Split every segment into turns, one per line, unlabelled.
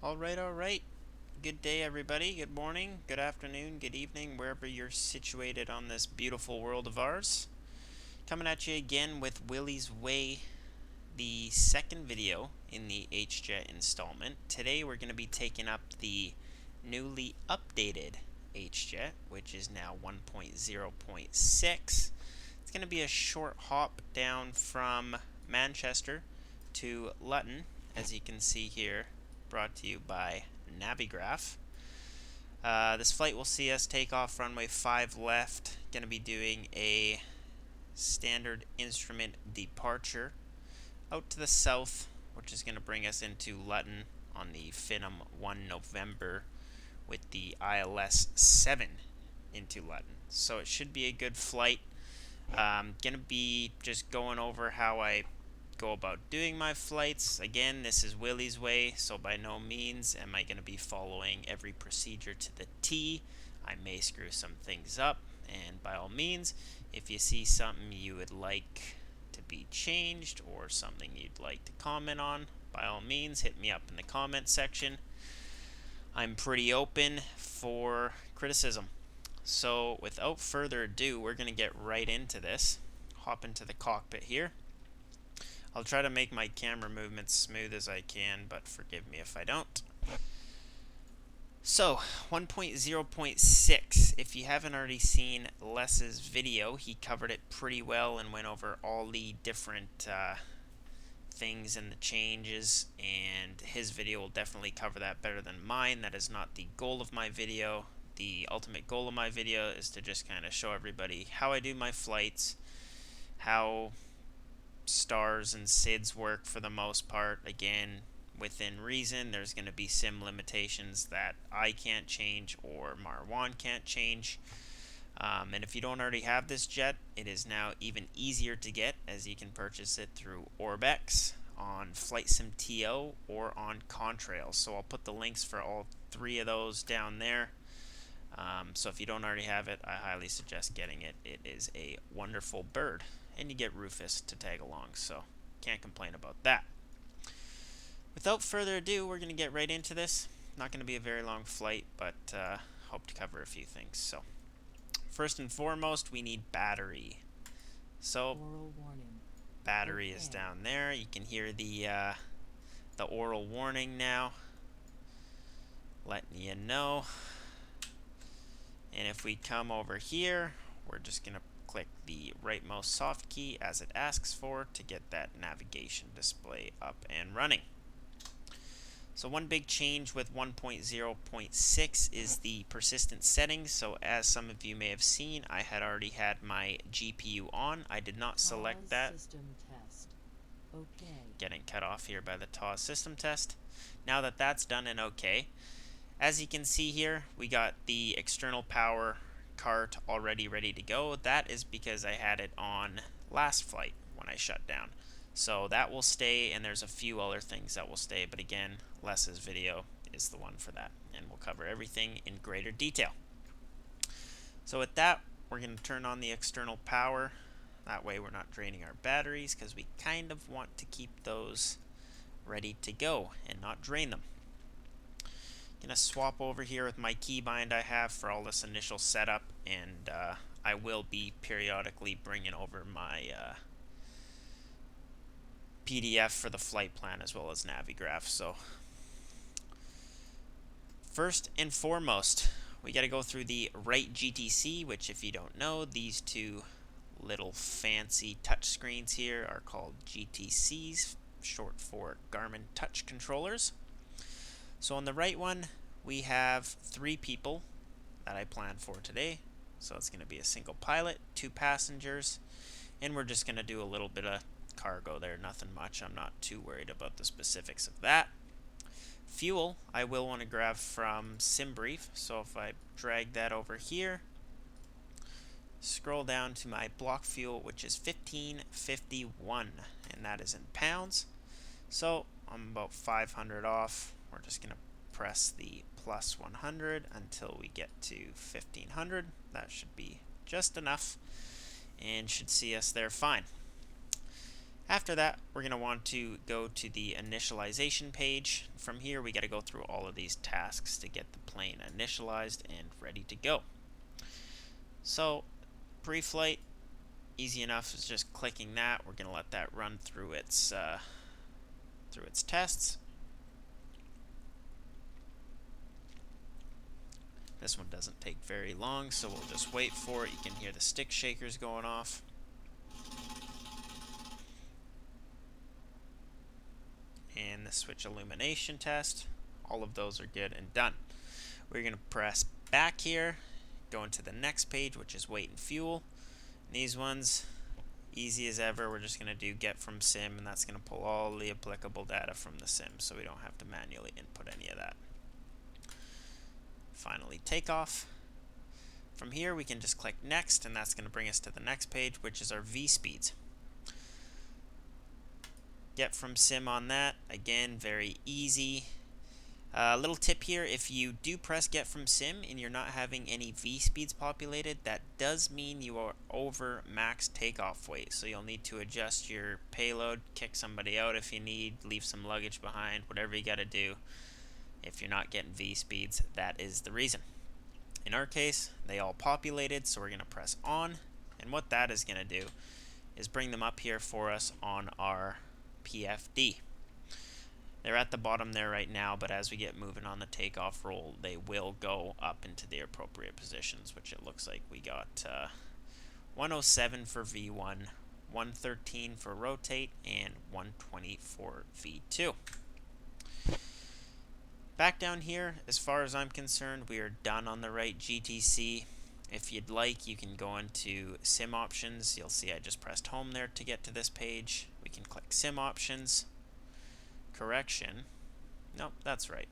All right. Good day, everybody. Good morning, good afternoon, good evening, wherever you're situated on this beautiful world of ours. Coming at you again with Willy's Way, the second video in the HJet installment. Today we're going to be taking up the newly updated HJet, which is now 1.0.6. It's going to be a short hop down from Manchester to Luton, as you can see here, brought to you by Navigraph. This flight will see us take off runway 5 left. Going to be doing a standard instrument departure out to the south, which is going to bring us into Luton on the Finham 1 November with the ILS 7 into Luton. So it should be a good flight. Going to be just going over how I go about doing my flights. Again, this is Willy's Way, so by no means am I going to be following every procedure to the T. I may screw some things up, and by all means, if you see something you would like to be changed or something you'd like to comment on, by all means, hit me up in the comment section. I'm pretty open for criticism. So without further ado, we're going to get right into this. Hop into the cockpit here. I'll try to make my camera movements smooth as I can, but forgive me if I don't. So, 1.0.6, if you haven't already seen Les's video, he covered it pretty well and went over all the different things and the changes, and his video will definitely cover that better than mine. That is not the goal of my video. The ultimate goal of my video is to just kind of show everybody how I do my flights, how stars and SIDs work for the most part. Again, within reason, there's going to be sim limitations that I can't change or Marwan can't change. And if you don't already have this jet, it is now even easier to get, as you can purchase it through Orbx, on Flight Sim TO, or on Contrails. So I'll put the links for all three of those down there. So if you don't already have it, I highly suggest getting it. It is a wonderful bird, and you get Rufus to tag along, so can't complain about that. Without further ado, we're going to get right into this. Not going to be a very long flight, but hope to cover a few things. So first and foremost, we need battery. So battery is down there. You can hear the oral warning now, letting you know. And if we come over here, we're just going to click the rightmost soft key as it asks for to get that navigation display up and running. So one big change with 1.0.6 is the persistent settings. So as some of you may have seen, I had already had my GPU on. I did not select that.
System test. Okay.
Getting cut off here by the TAWS system test. Now that that's done and okay, as you can see here, we got the external power cart already ready to go. That is because I had it on last flight when I shut down. So that will stay, and there's a few other things that will stay, but again, Les's video is the one for that, and we'll cover everything in greater detail. So with that, we're going to turn on the external power. That way we're not draining our batteries, because we kind of want to keep those ready to go and not drain them. Gonna swap over here with my keybind I have for all this initial setup, and I will be periodically bringing over my PDF for the flight plan as well as Navigraph. So first and foremost, we got to go through the right GTC, which if you don't know, these two little fancy touch screens here are called GTCs, short for Garmin Touch Controllers. So on the right one, we have 3 people that I planned for today. So it's going to be a single pilot, 2 passengers, and we're just going to do a little bit of cargo there, nothing much. I'm not too worried about the specifics of that. Fuel, I will want to grab from SimBrief, so if I drag that over here, scroll down to my block fuel, which is 1551, and that is in pounds. So I'm about 500 off. We're just going to press the plus 100 until we get to 1500. That should be just enough and should see us there fine. After that, we're going to want to go to the initialization page. From here, we got to go through all of these tasks to get the plane initialized and ready to go. So, Preflight, easy enough, is just clicking that. We're going to let that run through its tests. This one doesn't take very long, so we'll just wait for it. You can hear the stick shakers going off. And the switch illumination test. All of those are good and done. We're going to press back here, go into the next page, which is weight and fuel. And these ones, easy as ever, we're just going to do get from sim, and that's going to pull all the applicable data from the sim, so we don't have to manually input any of that. Finally, takeoff. From here, we can just click next, and that's going to bring us to the next page, which is our V speeds. Get from sim on that, again, very easy. Little tip here, if you do press get from sim and you're not having any V speeds populated, that does mean you are over max takeoff weight. So you'll need to adjust your payload, kick somebody out if you need, leave some luggage behind, whatever you got to do. If you're not getting V speeds, that is the reason. In our case, they all populated, so we're going to press on. And what that is going to do is bring them up here for us on our PFD. They're at the bottom there right now, but as we get moving on the takeoff roll, they will go up into the appropriate positions, which it looks like we got 107 for V1, 113 for rotate, and 120 for V2. Back down here, as far as I'm concerned, we are done on the right GTC. If you'd like, you can go into sim options. You'll see I just pressed home there to get to this page. We can click sim options. Correction. Nope, that's right.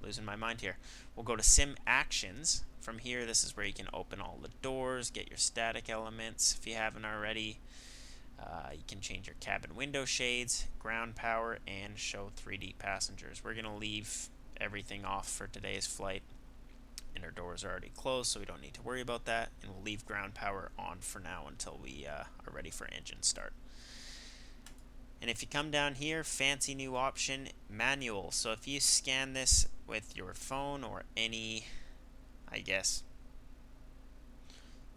Losing my mind here. We'll go to sim actions. From here, this is where you can open all the doors, get your static elements if you haven't already. You can change your cabin window shades, ground power, and show 3D passengers. We're going to leave everything off for today's flight. And our doors are already closed, so we don't need to worry about that. And we'll leave ground power on for now until we are ready for engine start. And if you come down here, fancy new option, manual. So if you scan this with your phone or any, I guess,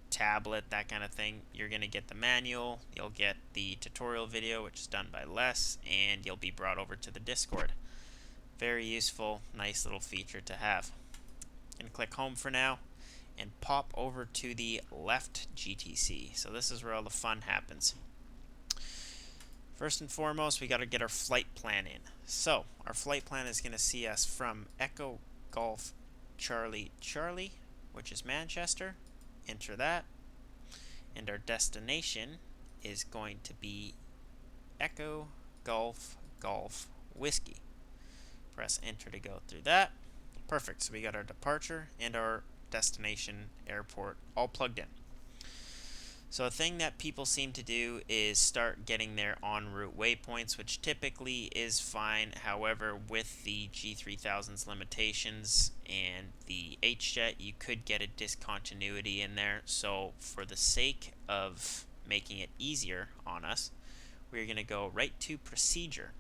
tablet, that kind of thing, you're going to get the manual. You'll get the tutorial video, which is done by Les, and you'll be brought over to the Discord. Very useful, nice little feature to have. And click home for now and pop over to the left GTC. So this is where all the fun happens. First and foremost, we got to get our flight plan in. So, our flight plan is going to see us from Echo Golf Charlie Charlie, which is Manchester. Enter that. And our destination is going to be Echo Golf Golf Whiskey. Press enter to go through that. Perfect. So we got our departure and our destination airport all plugged in. So a thing that people seem to do is start getting their en route waypoints, which typically is fine. However, with the G3000's limitations and the HJet, you could get a discontinuity in there. So for the sake of making it easier on us, we're going to go right to procedure.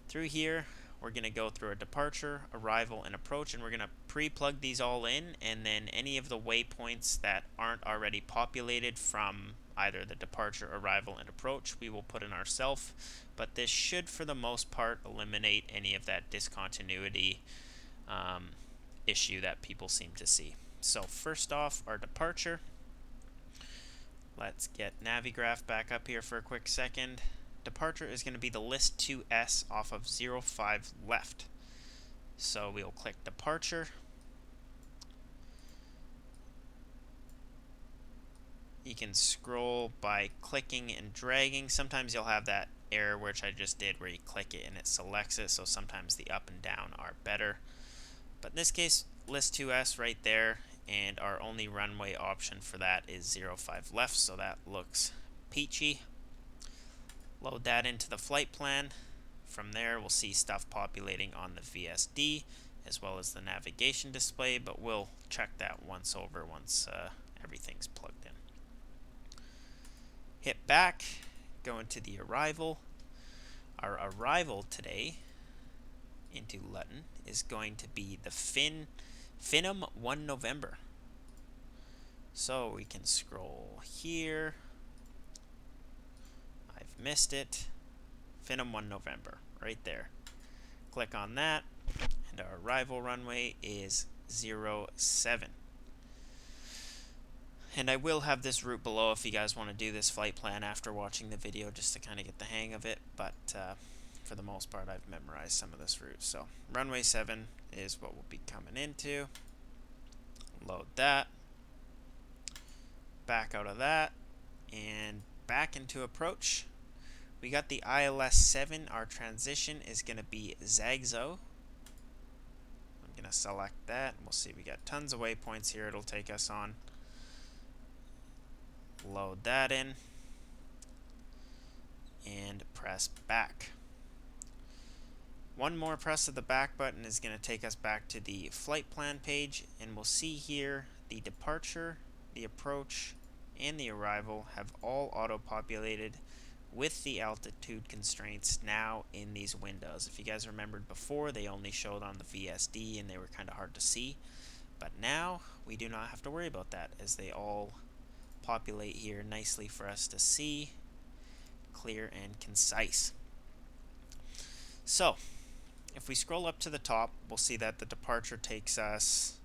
Through here, we're going to go through a departure, arrival, and approach, and we're going to pre-plug these all in, and then any of the waypoints that aren't already populated from either the departure, arrival, and approach, we will put in ourselves, but this should, for the most part, eliminate any of that discontinuity issue that people seem to see. So first off, our departure. Let's get Navigraph back up here for a quick second. Departure is going to be the list 2S off of 05 left. So we'll click departure. You can scroll by clicking and dragging. Sometimes you'll have that error which I just did where you click it and it selects it, so sometimes the up and down are better. But in this case, list 2S right there, and our only runway option for that is 05 left, so that looks peachy. Load that into the flight plan. From there, we'll see stuff populating on the VSD as well as the navigation display, but we'll check that once everything's plugged in. Hit back, go into the arrival. Our arrival today into Luton is going to be the Finham 1 November. So we can scroll here. I've missed it. Finham 1 November, right there. Click on that, and our arrival runway is 07. And I will have this route below if you guys want to do this flight plan after watching the video, just to kind of get the hang of it. But for the most part, I've memorized some of this route. So runway 7 is what we'll be coming into. Load that. Back out of that. And back into approach. We got the ILS 7. Our transition is going to be Zagzo. I'm going to select that. We'll see. We got tons of waypoints here it'll take us on. Load that in. And press back. One more press of the back button is going to take us back to the flight plan page. And we'll see here the departure, the approach, and the arrival have all auto-populated with the altitude constraints now in these windows. If you guys remembered before, they only showed on the VSD and they were kind of hard to see. But now we do not have to worry about that, as they all populate here nicely for us to see, clear and concise. So if we scroll up to the top, we'll see that the departure takes us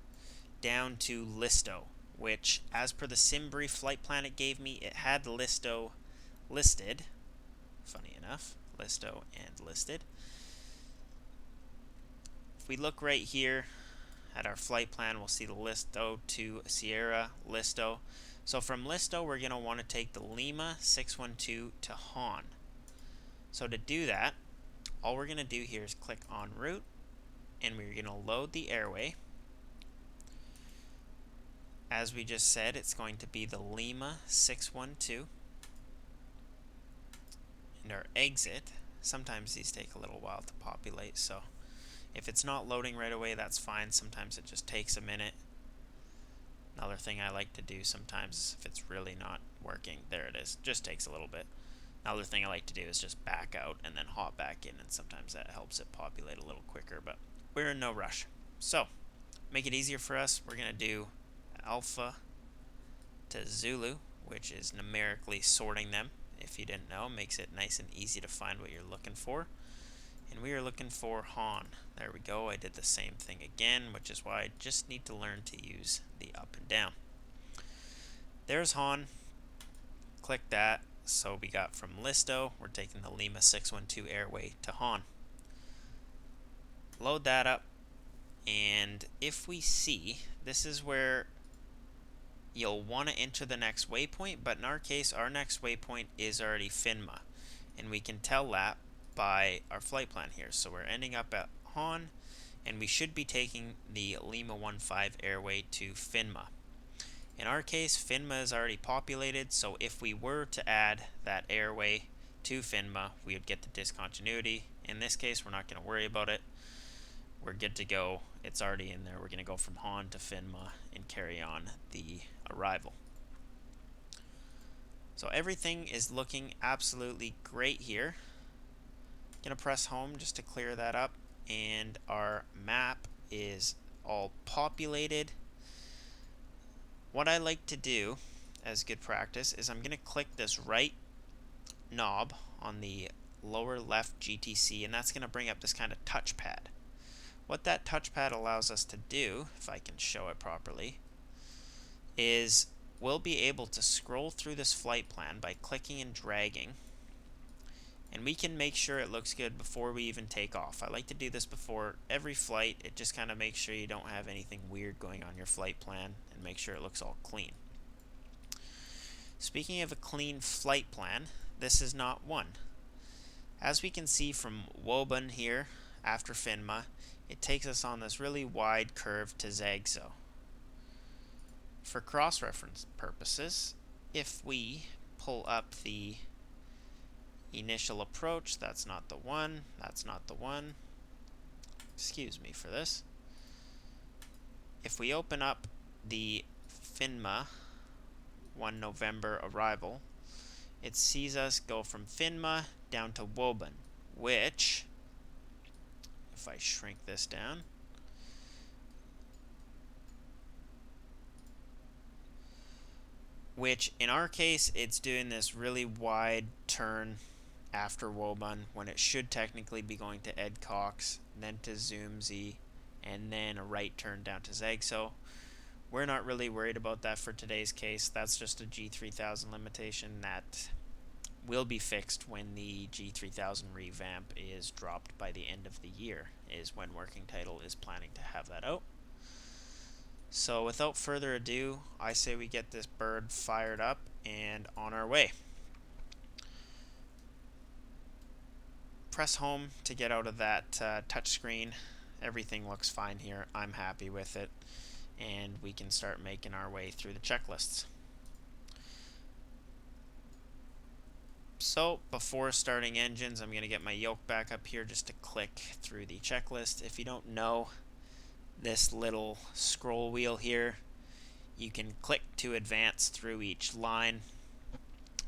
down to Listo, which, as per the SimBrief flight plan it gave me, it had Listo listed. Funny enough, Listo and listed. If we look right here at our flight plan, we'll see the Listo to Sierra Listo. So from Listo, we're going to want to take the Lima 612 to Han. So to do that, all we're going to do here is click on route, and we're going to load the airway. As we just said, it's going to be the Lima 612. And our exit, sometimes these take a little while to populate, so if it's not loading right away, that's fine. Sometimes it just takes a minute. Another thing I like to do sometimes is if it's really not working, there it is, just takes a little bit. Another thing I like to do is just back out and then hop back in, and sometimes that helps it populate a little quicker, but we're in no rush. So, make it easier for us, we're going to do Alpha to Zulu, which is numerically sorting them. If you didn't know, makes it nice and easy to find what you're looking for. And we are looking for Han. There we go. I did the same thing again, which is why I just need to learn to use the up and down. There's Han. Click that. So we got from Listo, we're taking the Lima 612 airway to Han. Load that up. And if we see, this is where you'll want to enter the next waypoint, but in our case, our next waypoint is already Finma, and we can tell that by our flight plan here. So we're ending up at Han, and we should be taking the Lima 15 airway to Finma. In our case, Finma is already populated, so if we were to add that airway to Finma, we would get the discontinuity. In this case, we're not going to worry about it. We're good to go. It's already in there. We're going to go from Han to Finma and carry on the arrival. So everything is looking absolutely great here. Going to press home just to clear that up, and our map is all populated. What I like to do as good practice is I'm going to click this right knob on the lower left GTC, and that's going to bring up this kind of touchpad. What that touchpad allows us to do, if I can show it properly, is we'll be able to scroll through this flight plan by clicking and dragging, and we can make sure it looks good before we even take off. I like to do this before every flight. It just kind of makes sure you don't have anything weird going on your flight plan and make sure it looks all clean. Speaking of a clean flight plan, this is not one. As we can see from Woburn here, after Finma, it takes us on this really wide curve to Zagzo. For cross-reference purposes, if we pull up the initial approach, that's not the one, that's not the one. Excuse me for this. If we open up the Finma 1 November arrival, it sees us go from Finma down to Woburn, which, if I shrink this down, which in our case, it's doing this really wide turn after Woburn when it should technically be going to Ed Cox, then to Zoomsy, and then a right turn down to Zegso. We're not really worried about that for today's case. That's just a G3000 limitation that will be fixed when the G3000 revamp is dropped by the end of the year, is when Working Title is planning to have that out. So without further ado, I say we get this bird fired up and on our way. Press home to get out of that touchscreen. Everything looks fine here. I'm happy with it. And we can start making our way through the checklists. So before starting engines, I'm going to get my yoke back up here just to click through the checklist. If you don't know, this little scroll wheel here, you can click to advance through each line.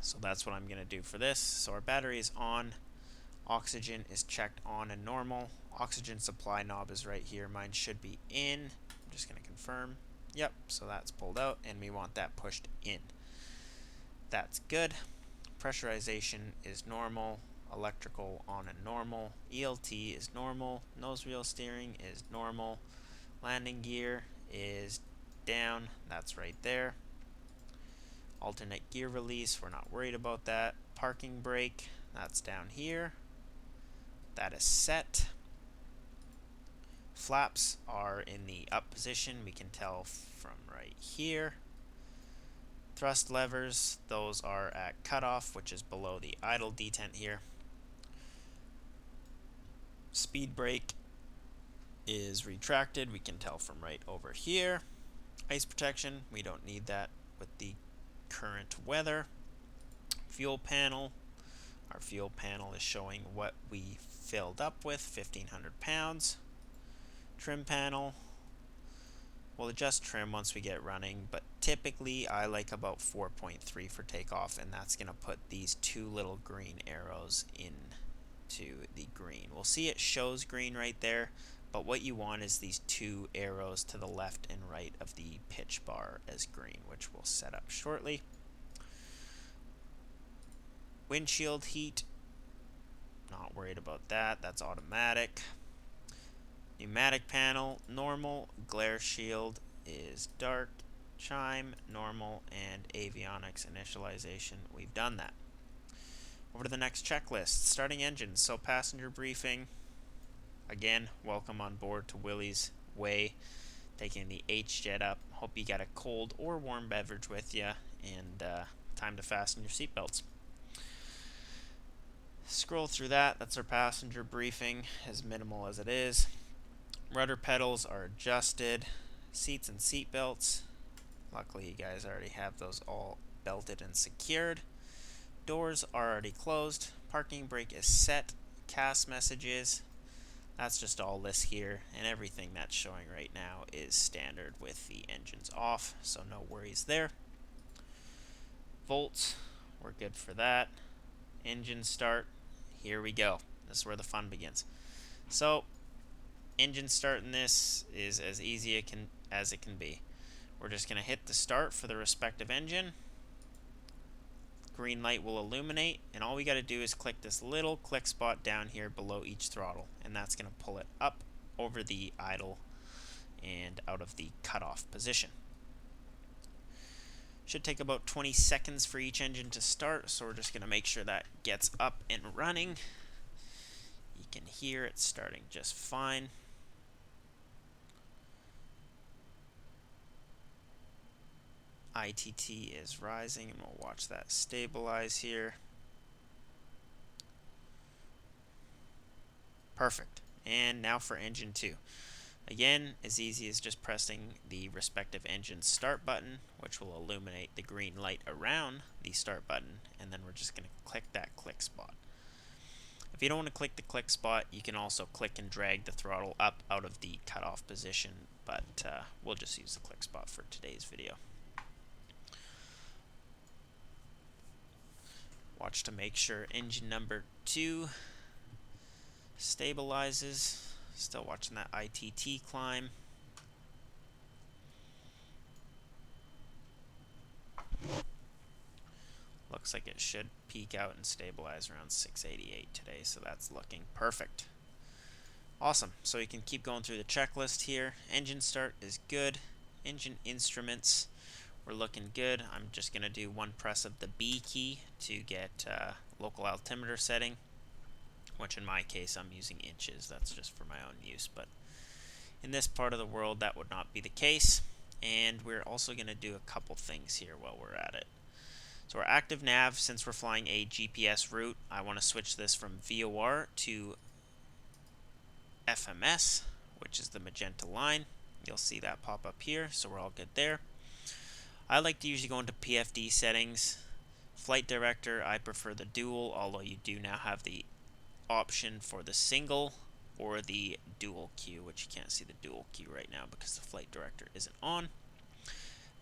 So that's what I'm going to do for this. So our battery is on. Oxygen is checked on and normal. Oxygen supply knob is right here. Mine should be in. I'm just going to confirm. Yep, so that's pulled out and we want that pushed in. That's good. Pressurization is normal. Electrical on and normal. ELT is normal. Nose wheel steering is normal. Landing gear is down. That's right there. Alternate gear release, we're not worried about that. Parking brake, that's down here. That is set. Flaps are in the up position, we can tell from right here. Thrust levers, those are at cutoff, which is below the idle detent here. Speed brake is retracted, we can tell from right over here. Ice protection, we don't need that with the current weather. Fuel panel, our fuel panel is showing what we filled up with, 1,500 pounds. Trim panel, we'll adjust trim once we get running, but typically I like about 4.3 for takeoff, and that's going to put these two little green arrows into the green. We'll see it shows green right there, but what you want is these two arrows to the left and right of the pitch bar as green, which we'll set up shortly. Windshield heat, not worried about that, that's automatic. Pneumatic panel, normal. Glare shield is dark. Chime, normal. And avionics initialization, we've done that. Over to the next checklist, starting engines. So passenger briefing, again, welcome on board to Willy's Way, taking the HJet up. Hope you got a cold or warm beverage with you, and time to fasten your seatbelts. Scroll through that, that's our passenger briefing, as minimal as it is. Rudder pedals are adjusted. Seats and seat belts. Luckily you guys already have those all belted and secured. Doors are already closed. Parking brake is set. CAS messages. That's just all this here, and everything that's showing right now is standard with the engines off, so no worries there. Volts, we're good for that. Engine start, here we go. This is where the fun begins. So engine starting this is as easy as it can be. We're just going to hit the start for the respective engine. Green light will illuminate, and all we got to do is click this little click spot down here below each throttle, and that's going to pull it up over the idle and out of the cutoff position. Should take about 20 seconds for each engine to start, so we're just going to make sure that gets up and running. You can hear it starting just fine. ITT is rising, and we'll watch that stabilize here. Perfect. And now for engine 2. Again, as easy as just pressing the respective engine start button, which will illuminate the green light around the start button, and then we're just going to click that click spot. If you don't want to click the click spot, you can also click and drag the throttle up out of the cutoff position, but we'll just use the click spot for today's video. Watch to make sure engine number 2 stabilizes. Still watching that ITT climb. Looks like it should peak out and stabilize around 688 today, so that's looking perfect. Awesome, so you can keep going through the checklist here. Engine start is good. Engine instruments, we're looking good. I'm just going to do one press of the B key to get local altimeter setting, which in my case I'm using inches. That's just for my own use, but in this part of the world that would not be the case. And we're also going to do a couple things here while we're at it. So our active nav, since we're flying a GPS route, I want to switch this from VOR to FMS, which is the magenta line. You'll see that pop up here, so we're all good there. I like to usually go into PFD settings. Flight director, I prefer the dual, although you do now have the option for the single or the dual queue, which you can't see the dual queue right now because the flight director isn't on.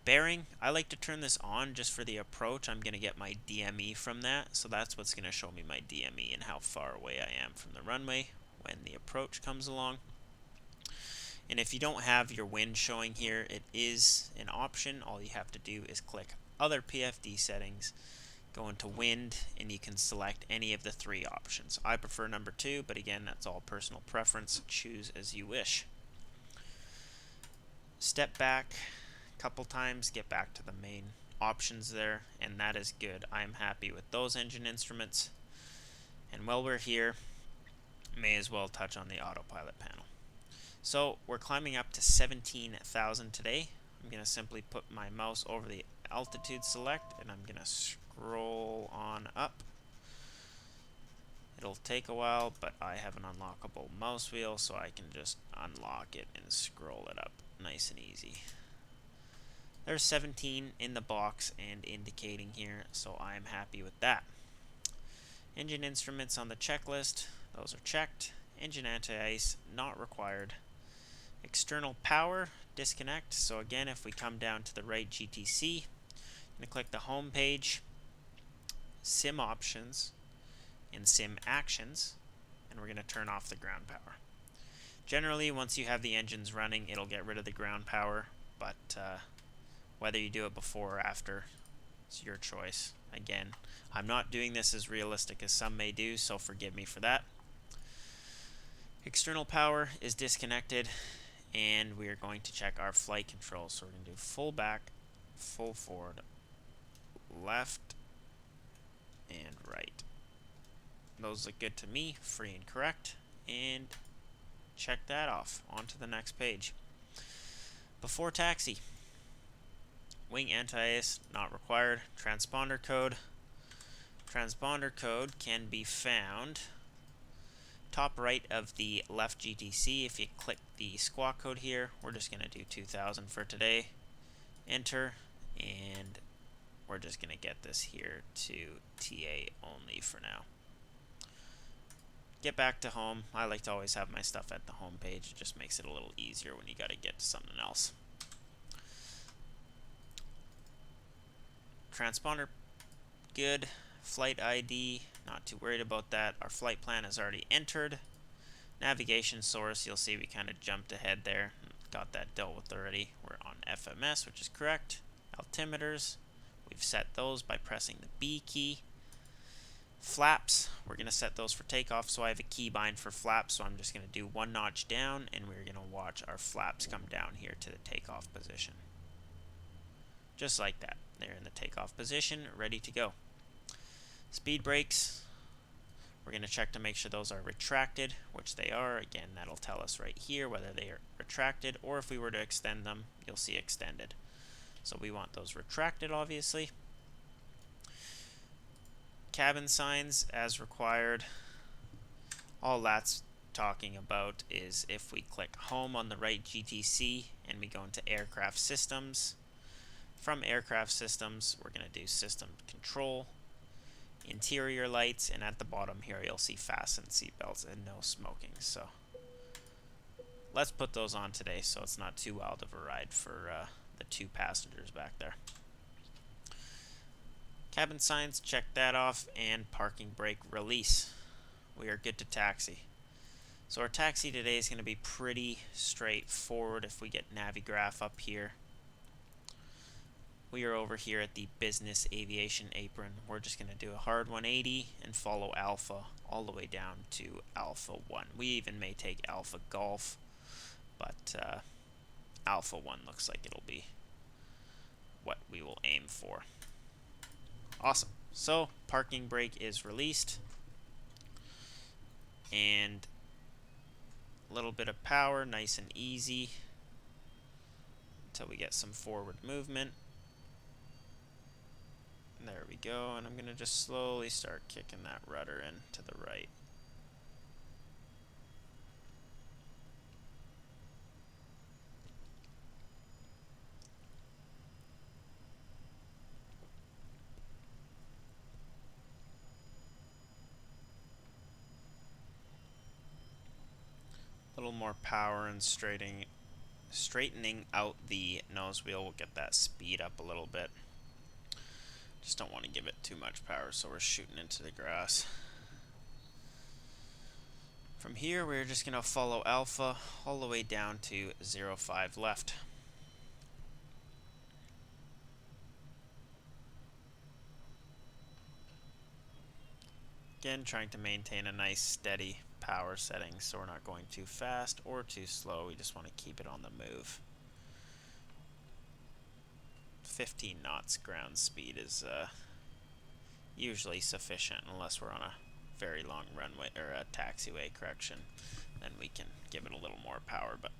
Bearing, I like to turn this on just for the approach. I'm going to get my DME from that, so that's what's going to show me my DME and how far away I am from the runway when the approach comes along. And if you don't have your wind showing here, it is an option. All you have to do is click other PFD settings, go into wind, and you can select any of the 3 options. I prefer number 2, but again, that's all personal preference. Choose as you wish. Step back a couple times, get back to the main options there, and that is good. I am happy with those engine instruments. And while we're here, may as well touch on the autopilot panel. So we're climbing up to 17,000 today. I'm going to simply put my mouse over the altitude select, and I'm going to scroll on up. It'll take a while, but I have an unlockable mouse wheel, so I can just unlock it and scroll it up nice and easy. There's 17 in the box and indicating here, so I'm happy with that. Engine instruments on the checklist, those are checked. Engine anti-ice, not required. External power, disconnect. So again, if we come down to the right GTC, I'm going to click the home page, sim options, and sim actions, and we're going to turn off the ground power. Generally, once you have the engines running, it'll get rid of the ground power, but whether you do it before or after, it's your choice. Again, I'm not doing this as realistic as some may do, so forgive me for that. External power is disconnected, and we are going to check our flight controls. So we're going to do full back, full forward, left, and right. Those look good to me, free and correct, and check that off. On to the next page. Before taxi, wing anti-ice, not required. Transponder code. Transponder code can be found top right of the left GTC. If you click the squawk code here, we're just going to do 2000 for today. Enter, and we're just going to get this here to TA only for now. Get back to home. I like to always have my stuff at the home page. It just makes it a little easier when you got to get to something else. Transponder, good. Flight ID, not too worried about that. Our flight plan is already entered. Navigation source, you'll see we kind of jumped ahead there. Got that dealt with already. We're on FMS, which is correct. Altimeters, we've set those by pressing the B key. Flaps, we're going to set those for takeoff, so I have a keybind for flaps, so I'm just going to do 1 notch down, and we're going to watch our flaps come down here to the takeoff position. Just like that. They're in the takeoff position, ready to go. Speed brakes, we're going to check to make sure those are retracted, which they are. Again, that'll tell us right here whether they are retracted, or if we were to extend them, you'll see extended. So we want those retracted, obviously. Cabin signs as required. All that's talking about is if we click home on the right GTC and we go into aircraft systems. From aircraft systems, we're going to do system control, interior lights, and at the bottom here you'll see fasten seatbelts and no smoking. So let's put those on today so it's not too wild of a ride for the 2 passengers back there. Cabin signs, check that off, and parking brake release. We are good to taxi. So our taxi today is going to be pretty straightforward if we get Navigraph up here. We are over here at the business aviation apron. We're just going to do a hard 180 and follow Alpha all the way down to Alpha 1. We even may take Alpha Golf, but Alpha 1 looks like it'll be what we will aim for. Awesome. So parking brake is released, and a little bit of power, nice and easy until we get some forward movement. There we go, and I'm going to just slowly start kicking that rudder in to the right. A little more power and straightening out the nose wheel will get that speed up a little bit. Just don't want to give it too much power, so we're shooting into the grass. From here, we're just going to follow Alpha all the way down to 05 left. Again, trying to maintain a nice steady power setting so we're not going too fast or too slow. We just want to keep it on the move. 15 knots ground speed is usually sufficient unless we're on a very long runway or a taxiway, correction. Then we can give it a little more power, but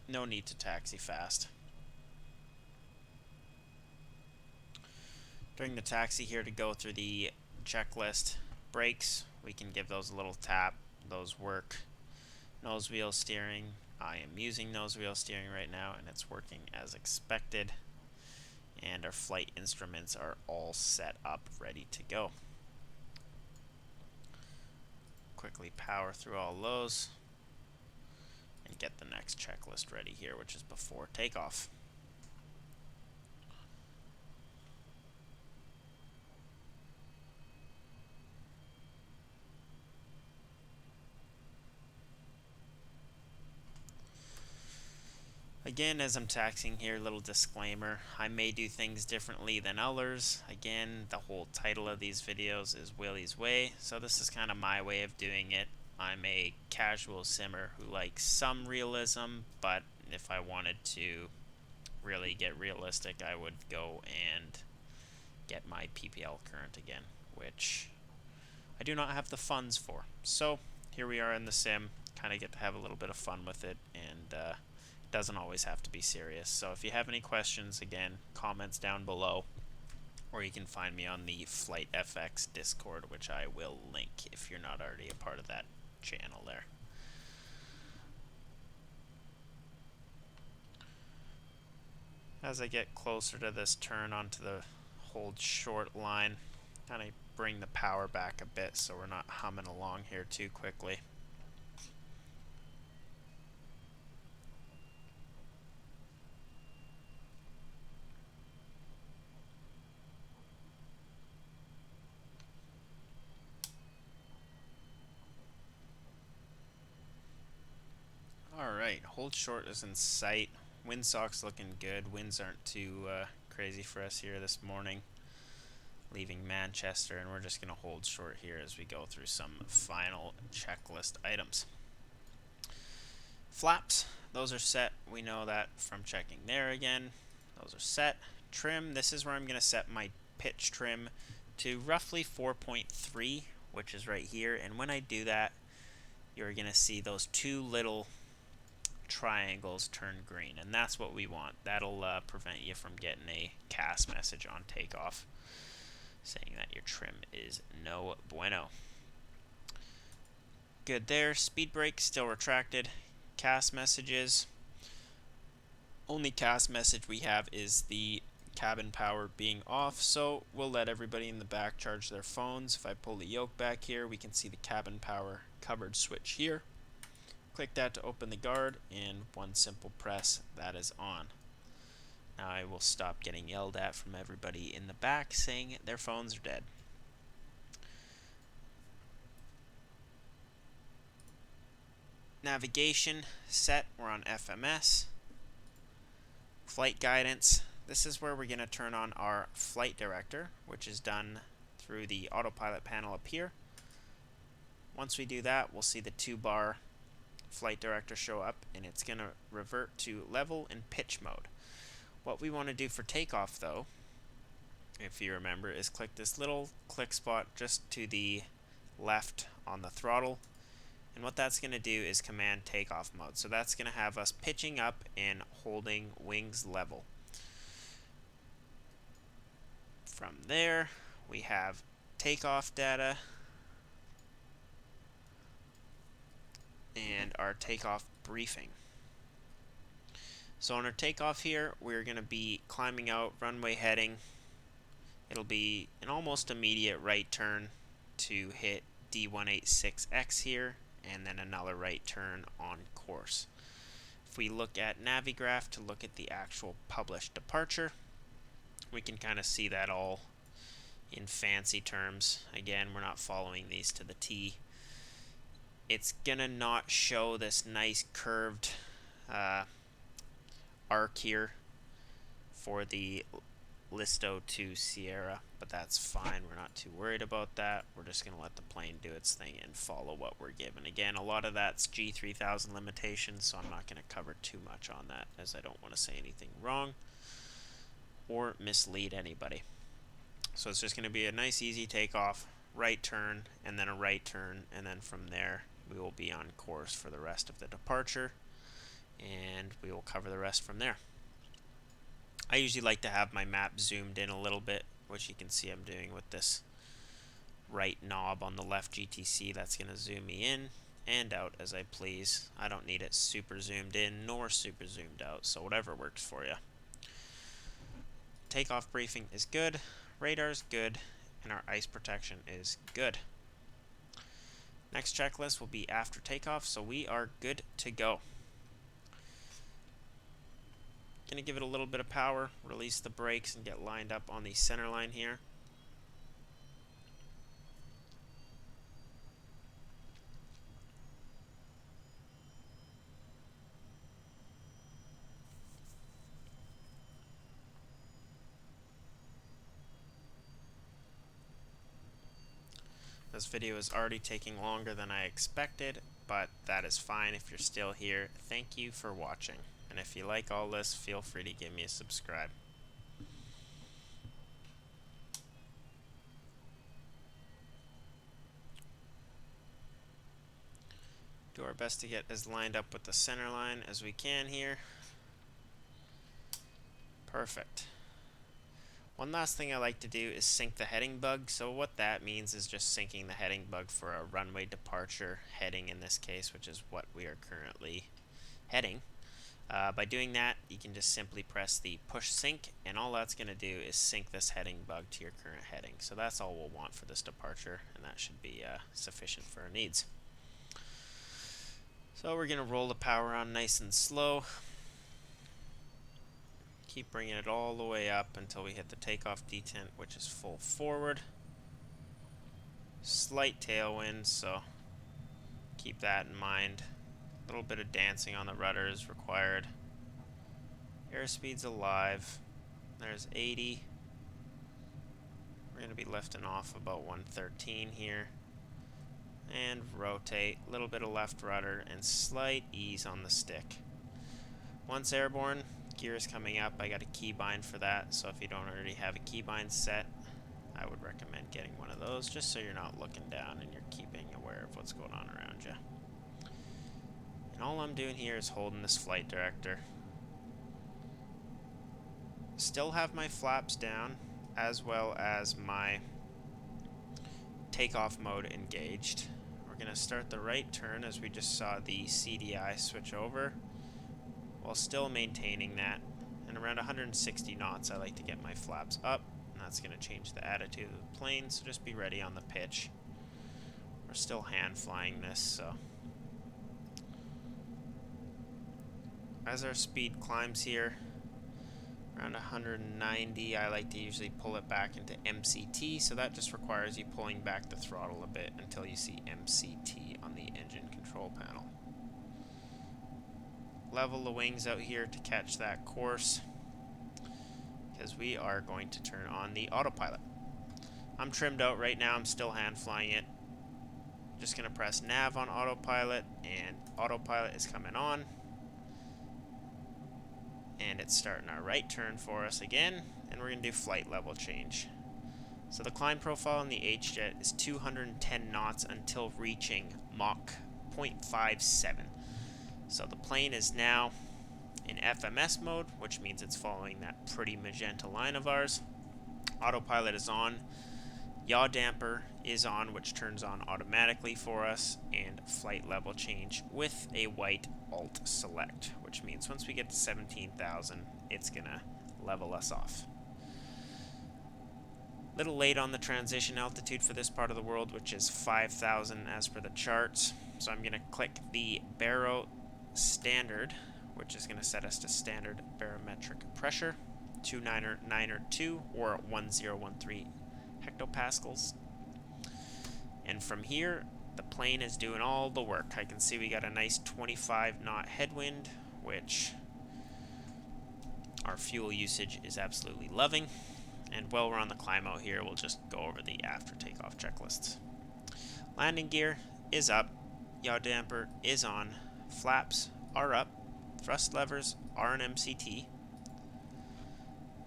no need to taxi fast. During the taxi here, to go through the checklist, brakes, we can give those a little tap. Those work. Nose wheel steering, I am using nose wheel steering right now and it's working as expected. And our flight instruments are all set up, ready to go. Quickly power through all those and get the next checklist ready here, which is before takeoff. Again, as I'm taxiing here, little disclaimer, I may do things differently than others. Again, the whole title of these videos is Willy's Way, so this is kind of my way of doing it. I'm a casual simmer who likes some realism, but if I wanted to really get realistic, I would go and get my PPL current again, which I do not have the funds for. So here we are in the sim, kind of get to have a little bit of fun with it, and doesn't always have to be serious. So if you have any questions, again, comments down below, or you can find me on the Flight FX Discord, which I will link if you're not already a part of that channel there. As I get closer to this turn onto the hold short line, kind of bring the power back a bit so we're not humming along here too quickly. Alright, hold short is in sight. Windsock's looking good. Winds aren't too crazy for us here this morning. Leaving Manchester, and we're just going to hold short here as we go through some final checklist items. Flaps, those are set. We know that from checking there again. Those are set. Trim, this is where I'm going to set my pitch trim to roughly 4.3, which is right here. And when I do that, you're going to see those two little triangles turn green, and that's what we want. That'll prevent you from getting a CAS message on takeoff saying that your trim is no bueno. Good there. Speed brake still retracted. CAS messages. Only CAS message we have is the cabin power being off, so we'll let everybody in the back charge their phones. If I pull the yoke back here, we can see the cabin power covered switch here. Click that to open the guard, and one simple press, that is on. Now I will stop getting yelled at from everybody in the back saying their phones are dead. Navigation set, we're on FMS. Flight guidance, this is where we're going to turn on our flight director, which is done through the autopilot panel up here. Once we do that, we'll see the 2-bar flight director show up, and it's going to revert to level and pitch mode. What we want to do for takeoff, though, if you remember, is click this little click spot just to the left on the throttle. And what that's going to do is command takeoff mode. So that's going to have us pitching up and holding wings level. From there, we have takeoff data and our takeoff briefing. So on our takeoff here, we're going to be climbing out, runway heading. It'll be an almost immediate right turn to hit D186X here, and then another right turn on course. If we look at Navigraph to look at the actual published departure, we can kind of see that all in fancy terms. Again, we're not following these to the T. It's gonna not show this nice curved arc here for the Listo to Sierra, but that's fine. We're not too worried about that. We're just going to let the plane do its thing and follow what we're given. Again, a lot of that's G3000 limitations, so I'm not going to cover too much on that, as I don't want to say anything wrong or mislead anybody. So it's just going to be a nice easy takeoff, right turn, and then a right turn, and then from there we will be on course for the rest of the departure, and we will cover the rest from there. I usually like to have my map zoomed in a little bit, which you can see I'm doing with this right knob on the left GTC. That's going to zoom me in and out as I please. I don't need it super zoomed in nor super zoomed out, so whatever works for you. Takeoff briefing is good, radar's good, and our ice protection is good. Next checklist will be after takeoff, so we are good to go. Gonna give it a little bit of power, release the brakes, and get lined up on the center line here. This video is already taking longer than I expected, but that is fine if you're still here. Thank you for watching. And if you like all this, feel free to give me a subscribe. Do our best to get as lined up with the center line as we can here. Perfect. One last thing I like to do is sync the heading bug. So what that means is just syncing the heading bug for a runway departure heading in this case, which is what we are currently heading. By doing that, you can just simply press the push sync, and all that's going to do is sync this heading bug to your current heading. So that's all we'll want for this departure, and that should be sufficient for our needs. So we're going to roll the power on nice and slow. Keep bringing it all the way up until we hit the takeoff detent, which is full forward. Slight tailwind, so keep that in mind. A little bit of dancing on the rudder is required. Airspeed's alive. There's 80. We're going to be lifting off about 113 here. And rotate. A little bit of left rudder and slight ease on the stick. Once airborne, gear is coming up. I got a keybind for that, so if you don't already have a keybind set, I would recommend getting one of those just so you're not looking down and you're keeping aware of what's going on around you. And all I'm doing here is holding this flight director. Still have my flaps down, as well as my takeoff mode engaged. We're going to start the right turn as we just saw the CDI switch over, while still maintaining that. And around 160 knots I like to get my flaps up, and that's going to change the attitude of the plane, so just be ready on the pitch. We're still hand flying this, so as our speed climbs here, around 190. I like to usually pull it back into MCT, so that just requires you pulling back the throttle a bit until you see MCT on the engine control panel. Level the wings out here to catch that course, because we are going to turn on the autopilot. I'm trimmed out right now, I'm still hand flying it. Just going to press nav on autopilot, and autopilot is coming on. And it's starting our right turn for us again, and we're going to do flight level change. So the climb profile in the HJet is 210 knots until reaching Mach 0.57. So the plane is now in FMS mode, which means it's following that pretty magenta line of ours. Autopilot is on. Yaw damper is on, which turns on automatically for us, and flight level change with a white Alt select, which means once we get to 17,000, it's gonna level us off. Little late on the transition altitude for this part of the world, which is 5,000 as per the charts. So I'm gonna click the baro standard, which is gonna set us to standard barometric pressure, 292 or 1013 hectopascals. And from here, the plane is doing all the work. I can see we got a nice 25 knot headwind, which our fuel usage is absolutely loving. And while we're on the climb out here, we'll just go over the after takeoff checklists. Landing gear is up, yaw damper is on, flaps are up, thrust levers are in MCT.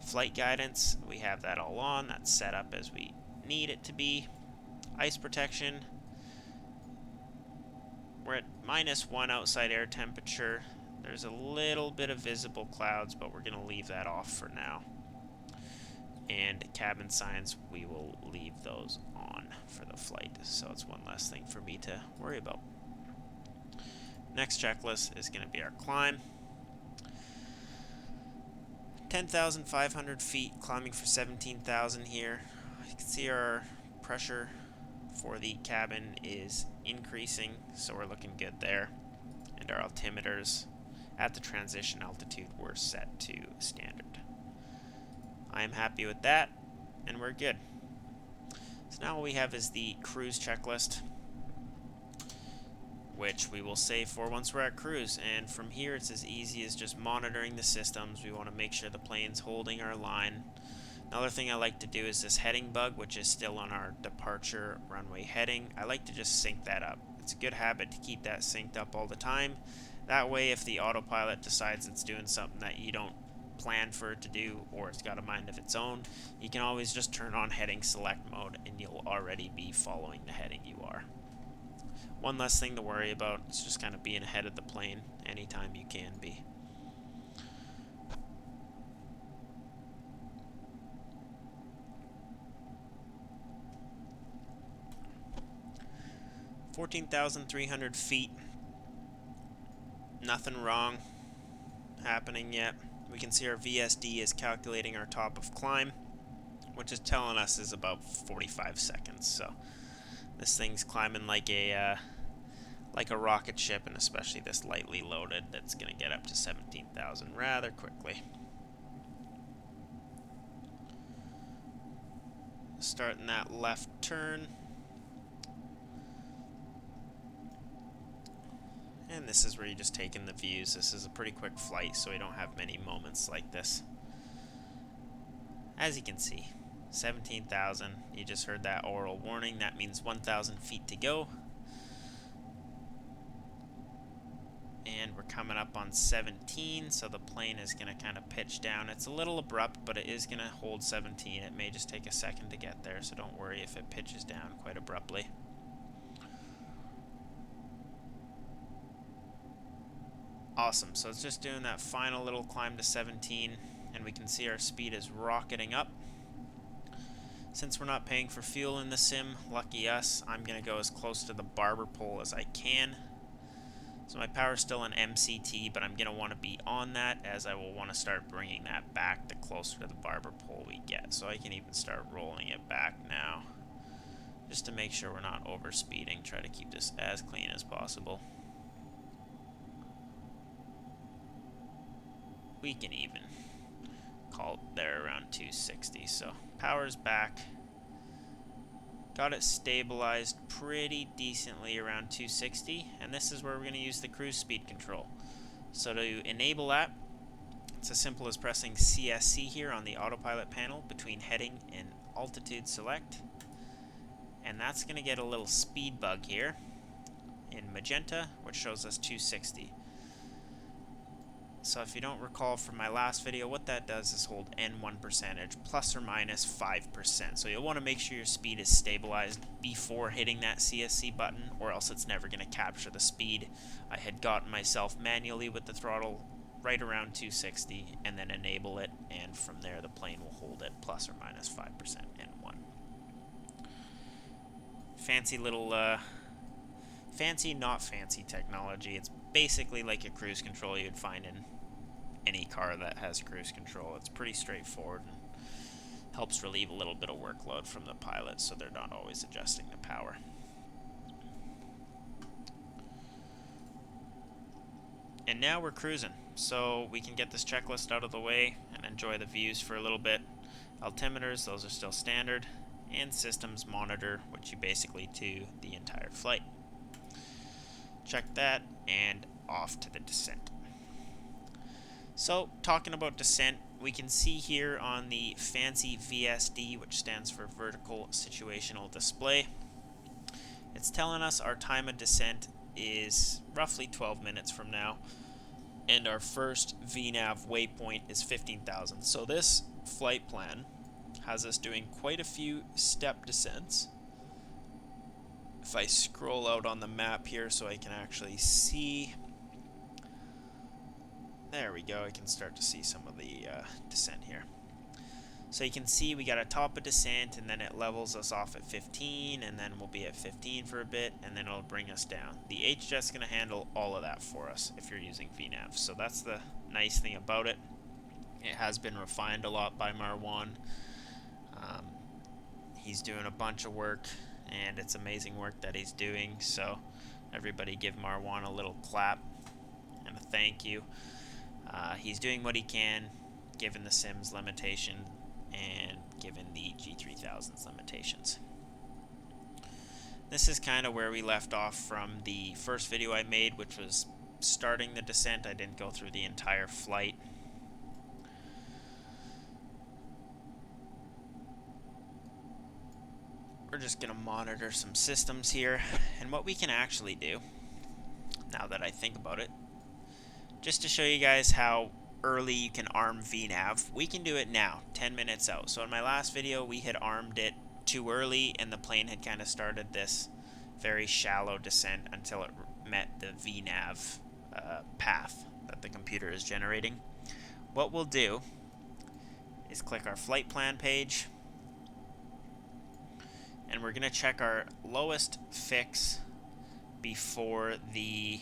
Flight guidance, we have that all on. That's set up as we need it to be. Ice protection, we're at -1 outside air temperature. There's a little bit of visible clouds, but we're going to leave that off for now. And cabin signs, we will leave those on for the flight, so it's one less thing for me to worry about. Next checklist is going to be our climb. 10,500 feet, climbing for 17,000 here. You can see our pressure for the cabin is increasing, so we're looking good there. And our altimeters at the transition altitude were set to standard. I am happy with that, and we're good. So now what we have is the cruise checklist, which we will save for once we're at cruise. And from here, it's as easy as just monitoring the systems. We want to make sure the plane's holding our line. Another thing I like to do is this heading bug, which is still on our departure runway heading. I like to just sync that up. It's a good habit to keep that synced up all the time. That way, if the autopilot decides it's doing something that you don't plan for it to do, or it's got a mind of its own, you can always just turn on heading select mode and you'll already be following the heading you are. One less thing to worry about. It's just kind of being ahead of the plane anytime you can be. (14,300 feet). Nothing wrong happening yet. We can see our VSD is calculating our top of climb, which is telling us is about 45 seconds. So this thing's climbing like a rocket ship, and especially this lightly loaded, that's going to get up to 17,000 rather quickly. Starting that left turn. And this is where you just take in the views. This is a pretty quick flight, so we don't have many moments like this. As you can see, 17,000. You just heard that oral warning. That means 1,000 feet to go. And we're coming up on 17, so the plane is going to kind of pitch down. It's a little abrupt, but it is going to hold 17. It may just take a second to get there, so don't worry if it pitches down quite abruptly. Awesome, so it's just doing that final little climb to 17, and we can see our speed is rocketing up. Since we're not paying for fuel in the sim, lucky us, I'm going to go as close to the barber pole as I can. So my power's still in MCT, but I'm going to want to be on that, as I will want to start bringing that back the closer to the barber pole we get. So I can even start rolling it back now, just to make sure we're not overspeeding. Try to keep this as clean as possible. We can even call it there around 260. So power's back. Got it stabilized pretty decently around 260, and this is where we're going to use the cruise speed control. So to enable that, it's as simple as pressing CSC here on the autopilot panel between heading and altitude select, and that's going to get a little speed bug here in magenta, which shows us 260. So if you don't recall from my last video, what that does is hold N1 percentage plus or minus 5%. So you'll want to make sure your speed is stabilized before hitting that CSC button, or else it's never going to capture the speed. I had gotten myself manually with the throttle right around 260 and then enable it, and from there the plane will hold it plus or minus 5% N1. Fancy little, fancy not fancy technology. It's basically like a cruise control you'd find in any car that has cruise control. It's pretty straightforward and helps relieve a little bit of workload from the pilot so they're not always adjusting the power. And now we're cruising, so we can get this checklist out of the way and enjoy the views for a little bit. Altimeters, those are still standard, and systems monitor, which you basically do the entire flight. Check that, and off to the descent. So, talking about descent, we can see here on the fancy VSD, which stands for Vertical Situational Display, it's telling us our time of descent is roughly 12 minutes from now, and our first VNAV waypoint is 15,000. So this flight plan has us doing quite a few step descents. If I scroll out on the map here so I can actually see, there we go, I can start to see some of the descent here. So you can see we got a top of descent, and then it levels us off at 15, and then we'll be at 15 for a bit, and then it'll bring us down. The HJet's going to handle all of that for us if you're using VNAV. So that's the nice thing about it. It has been refined a lot by Marwan. He's doing a bunch of work, and it's amazing work that he's doing. So everybody give Marwan a little clap and a thank you. He's doing what he can, given the Sims limitation and given the G3000's limitations. This is kind of where we left off from the first video I made, which was starting the descent. I didn't go through the entire flight. We're just going to monitor some systems here, and what we can actually do, now that I think about it, just to show you guys how early you can arm VNAV, we can do it now, 10 minutes out. So in my last video, we had armed it too early, and the plane had kind of started this very shallow descent until it met the VNAV path that the computer is generating. What we'll do is click our flight plan page, and we're going to check our lowest fix before the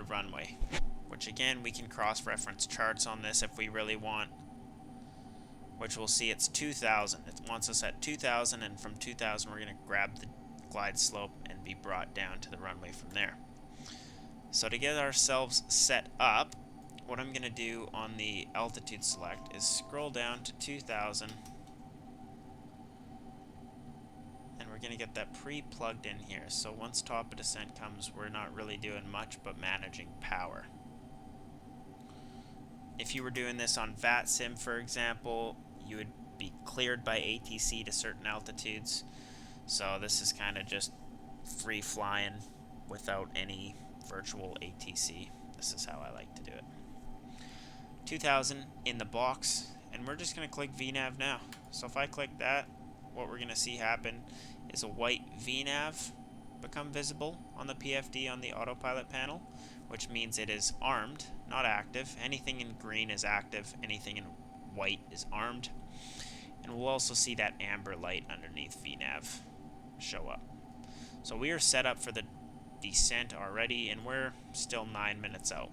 runway, which again we can cross-reference charts on this if we really want, which we'll see it's 2,000. It wants us at 2,000, and from 2,000 we're going to grab the glide slope and be brought down to the runway from there. So to get ourselves set up, what I'm going to do on the altitude select is scroll down to 2,000, and we're going to get that pre-plugged in here. So once top of descent comes, we're not really doing much but managing power. If you were doing this on VATSIM, for example, you would be cleared by ATC to certain altitudes. So this is kind of just free flying without any virtual ATC. This is how I like to do it. 2,000 in the box, and we're just going to click VNAV now. So if I click that, what we're going to see happen is a white VNAV become visible on the PFD on the autopilot panel, which means it is armed, not active. Anything in green is active, anything in white is armed. And we'll also see that amber light underneath VNAV show up. So we are set up for the descent already, and we're still 9 minutes out.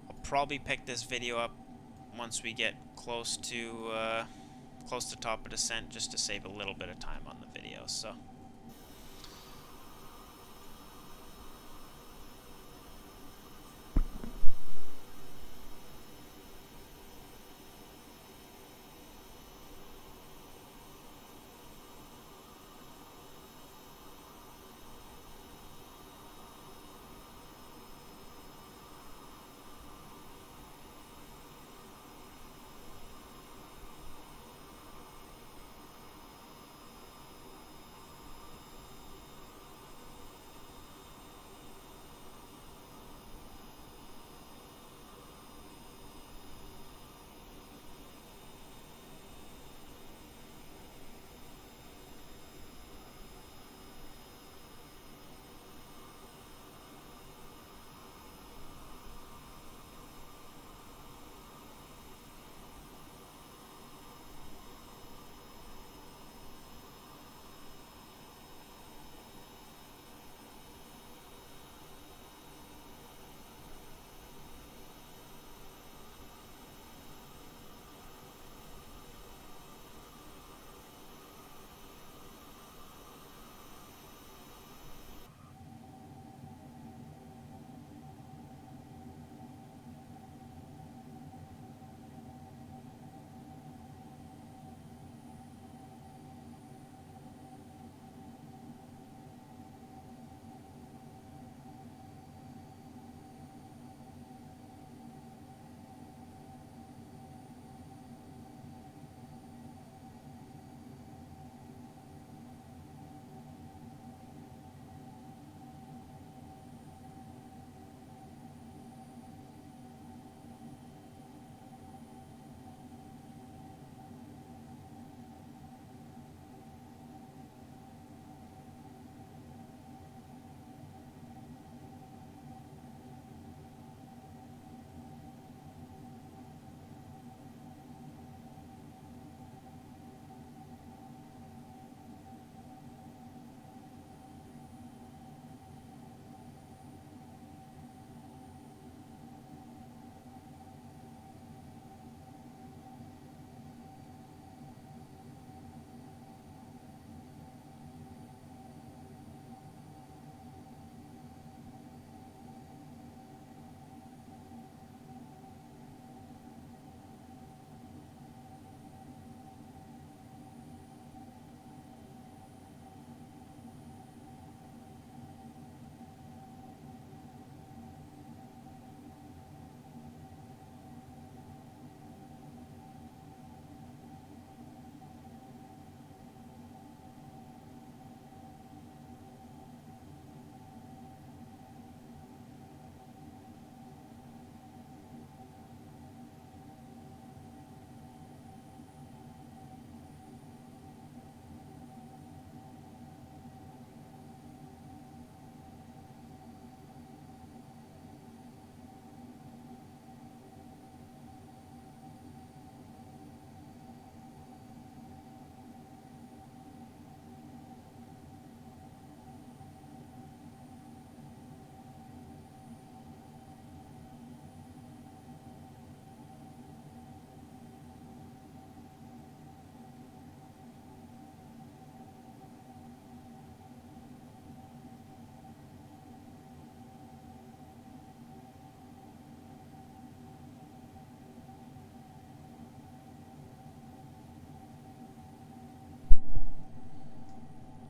I'll probably pick this video up once we get close to top of descent, just to save a little bit of time on the video. So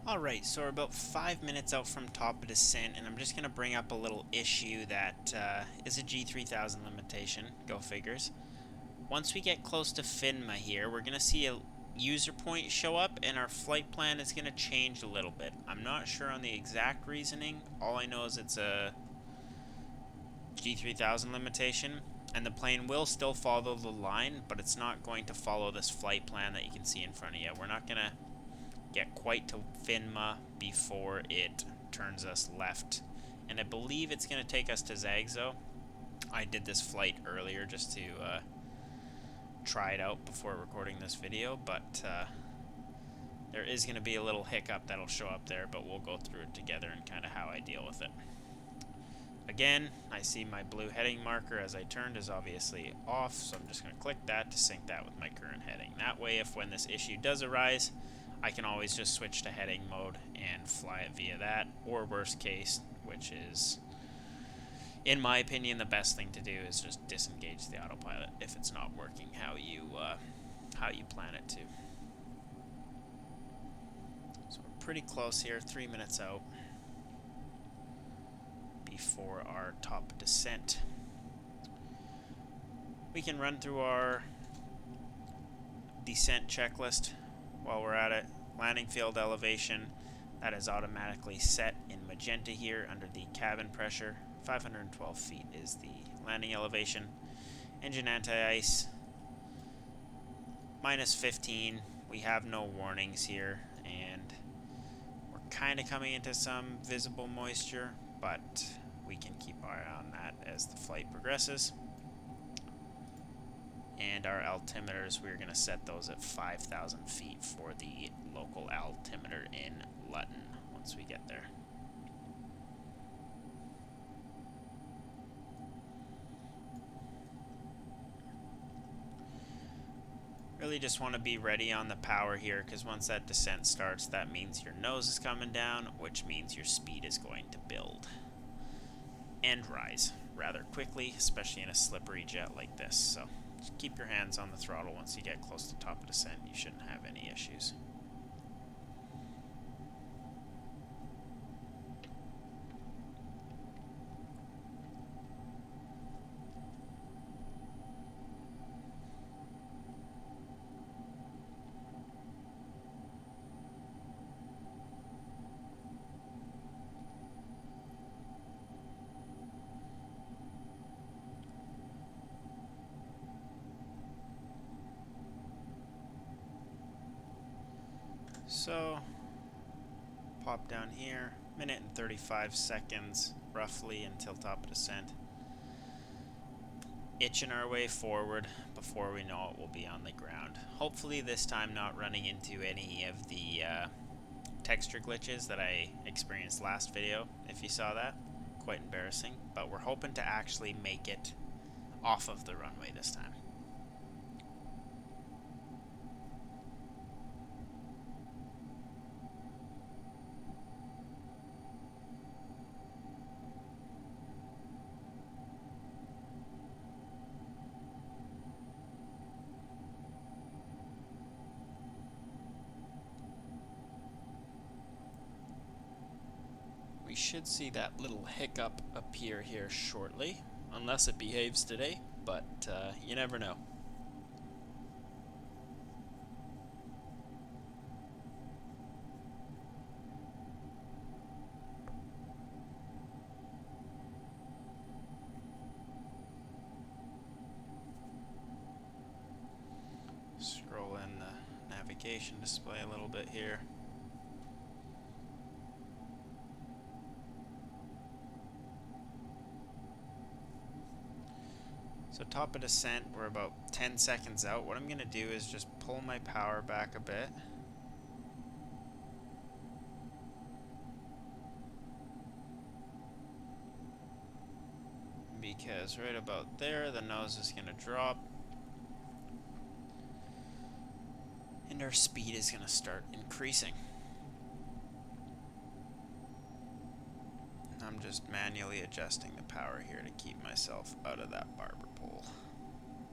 Alright, so we're about 5 minutes out from top of descent, and I'm just going to bring up a little issue that is a G3000 limitation, go figures. Once we get close to FINMA here, we're going to see a user point show up, and our flight plan is going to change a little bit. I'm not sure on the exact reasoning. All I know is it's a G3000 limitation, and the plane will still follow the line, but it's not going to follow this flight plan that you can see in front of you. We're not going to get quite to FINMA before it turns us left. And I believe it's going to take us to Zagzo. I did this flight earlier just to try it out before recording this video, but there is going to be a little hiccup that'll show up there, but we'll go through it together and kind of how I deal with it. Again, I see my blue heading marker as I turned is obviously off, so I'm just going to click that to sync that with my current heading. That way, if when this issue does arise, I can always just switch to heading mode and fly it via that, or worst case, which is, in my opinion, the best thing to do is just disengage the autopilot if it's not working how you plan it to. So we're pretty close here, 3 minutes out before our top descent. We can run through our descent checklist while we're at it. Landing field elevation, that is automatically set in magenta here under the cabin pressure. 512 feet is the landing elevation. Engine anti-ice, -15. We have no warnings here, and we're kind of coming into some visible moisture, but we can keep our eye on that as the flight progresses. And our altimeters, we're going to set those at 5,000 feet for the local altimeter in Luton once we get there. Really just want to be ready on the power here, because once that descent starts, that means your nose is coming down, which means your speed is going to build and rise rather quickly, especially in a slippery jet like this. So just keep your hands on the throttle once you get close to top of descent. You shouldn't have any issues. So, pop down here, minute and 35 seconds roughly until top of descent. Itching our way forward before we know it, we'll be on the ground. Hopefully this time not running into any of the texture glitches that I experienced last video, if you saw that. Quite embarrassing, but we're hoping to actually make it off of the runway this time. We should see that little hiccup appear here shortly, unless it behaves today, but you never know. Scroll in the navigation display a little bit here. So top of descent, we're about 10 seconds out. What I'm going to do is just pull my power back a bit. Because right about there, the nose is going to drop. And our speed is going to start increasing. I'm just manually adjusting the power here to keep myself out of that barber pole.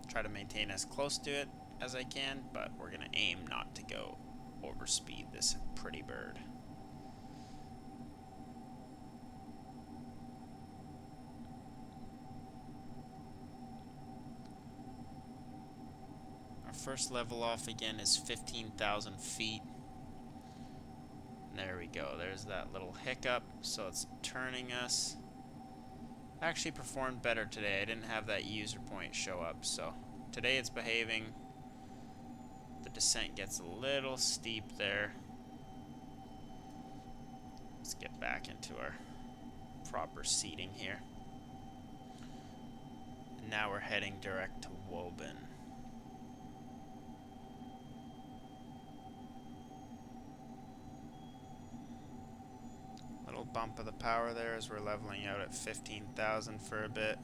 Try to maintain as close to it as I can, but we're going to aim not to go overspeed this pretty bird. first level off again is 15,000 feet. There we go. There's that little hiccup. So it's turning us. Actually performed better today. I didn't have that user point show up. So today it's behaving. The descent gets a little steep there. Let's get back into our proper seating here. And now we're heading direct to Woburn. Little bump of the power there as we're leveling out at 15,000 for a bit.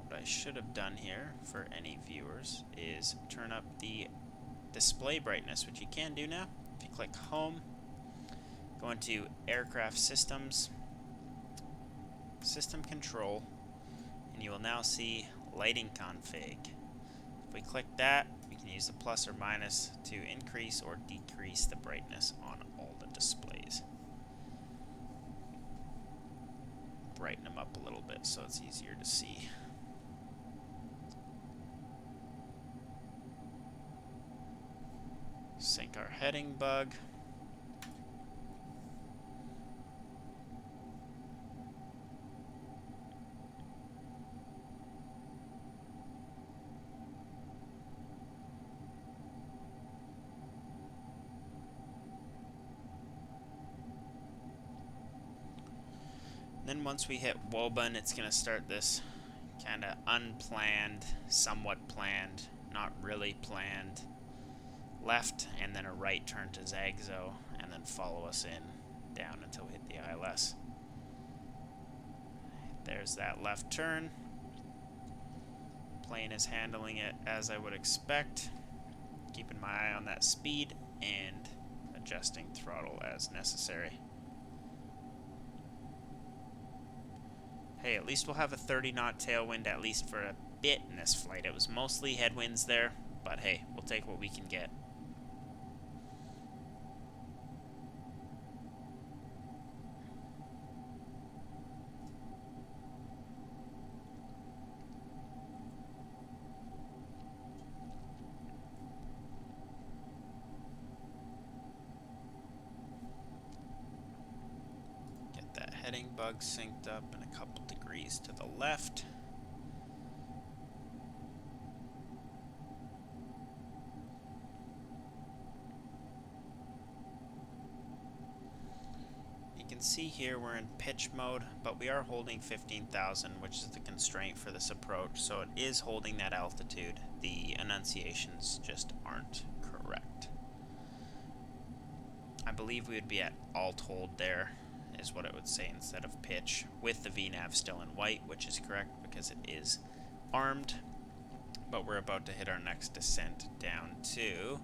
What I should have done here for any viewers is turn up the display brightness, which you can do now. If you click Home, go into Aircraft Systems, System Control, and you will now see Lighting Config. If we click that, we can use the plus or minus to increase or decrease the brightness on all the displays. Brighten them up a little bit so it's easier to see. Sync our heading bug. Then once we hit Woburn, it's going to start this kind of unplanned, somewhat planned, not really planned left and then a right turn to Zagzo, and then follow us in down until we hit the ILS. There's that left turn. Plane is handling it as I would expect, keeping my eye on that speed and adjusting throttle as necessary. Hey, at least we'll have a 30-knot tailwind at least for a bit in this flight. It was mostly headwinds there, but hey, we'll take what we can get. Heading bug synced up and a couple degrees to the left. You can see here we're in pitch mode, but we are holding 15,000, which is the constraint for this approach, so it is holding that altitude. The enunciations just aren't correct. I believe we would be at alt hold there, is what it would say instead of pitch, with the VNAV still in white, which is correct because it is armed. But we're about to hit our next descent down to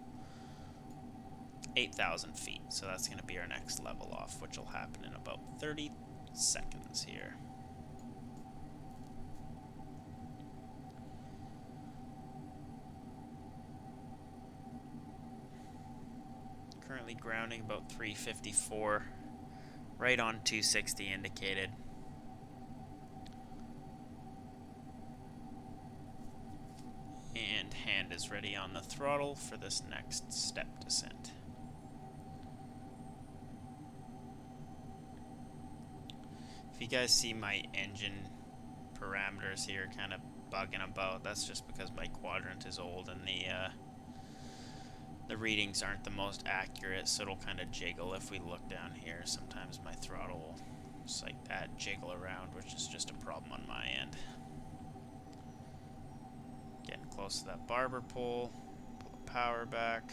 8,000 feet, so that's going to be our next level off, which will happen in about 30 seconds here. Currently grounding about 354. Right on 260 indicated. And hand is ready on the throttle for this next step descent. If you guys see my engine parameters here kind of bugging about, that's just because my quadrant is old and the readings aren't the most accurate, so it'll kind of jiggle if we look down here. Sometimes my throttle will just like that jiggle around, which is just a problem on my end. Getting close to that barber pole, pull the power back.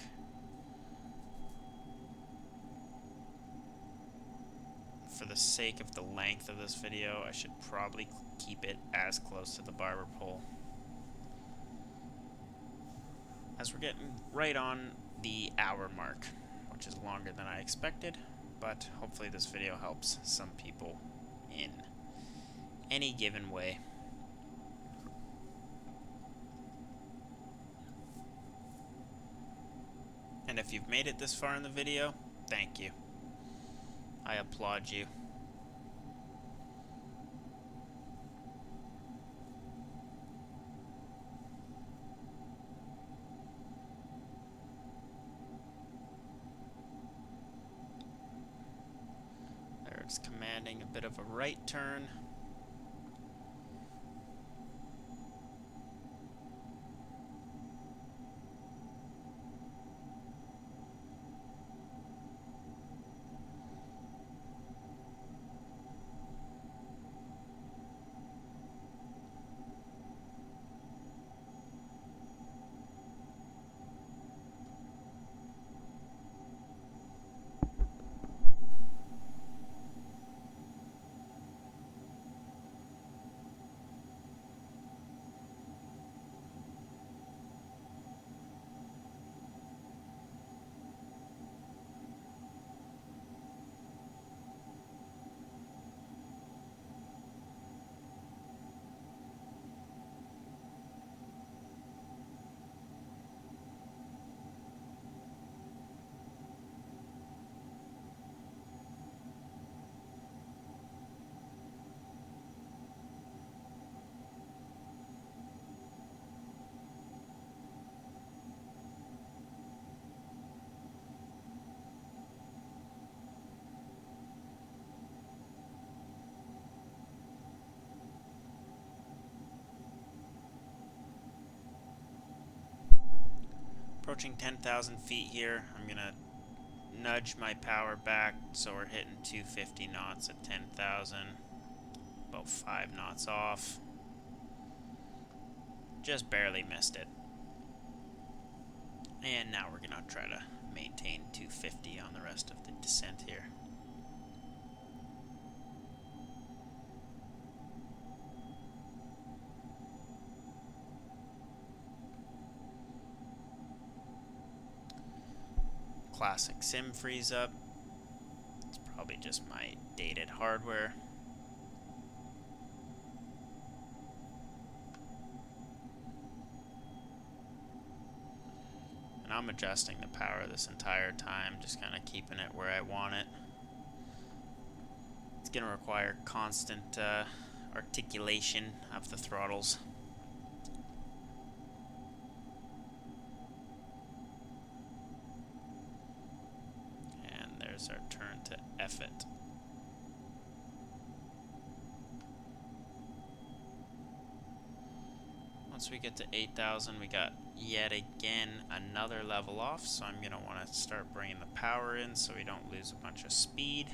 For the sake of the length of this video, I should probably keep it as close to the barber pole, as we're getting right on the hour mark, which is longer than I expected, but hopefully this video helps some people in any given way. And if you've made it this far in the video, thank you. I applaud you. There's commanding a bit of a right turn. Approaching 10,000 feet here. I'm gonna nudge my power back so we're hitting 250 knots at 10,000. About 5 knots off. Just barely missed it. And now we're gonna try to maintain 250 on the rest of the descent here. Classic sim freeze up. It's probably just my dated hardware. And I'm adjusting the power this entire time, just kind of keeping it where I want it. It's going to require constant articulation of the throttles. Our turn to F it. Once we get to 8,000, we got yet again another level off, so I'm going to want to start bringing the power in so we don't lose a bunch of speed.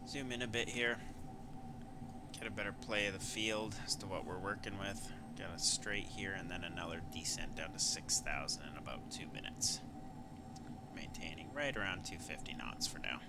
Zoom in a bit here. Get a better play of the field as to what we're working with. Got a straight here and then another descent down to 6,000 in about 2 minutes. Maintaining right around 250 knots for now.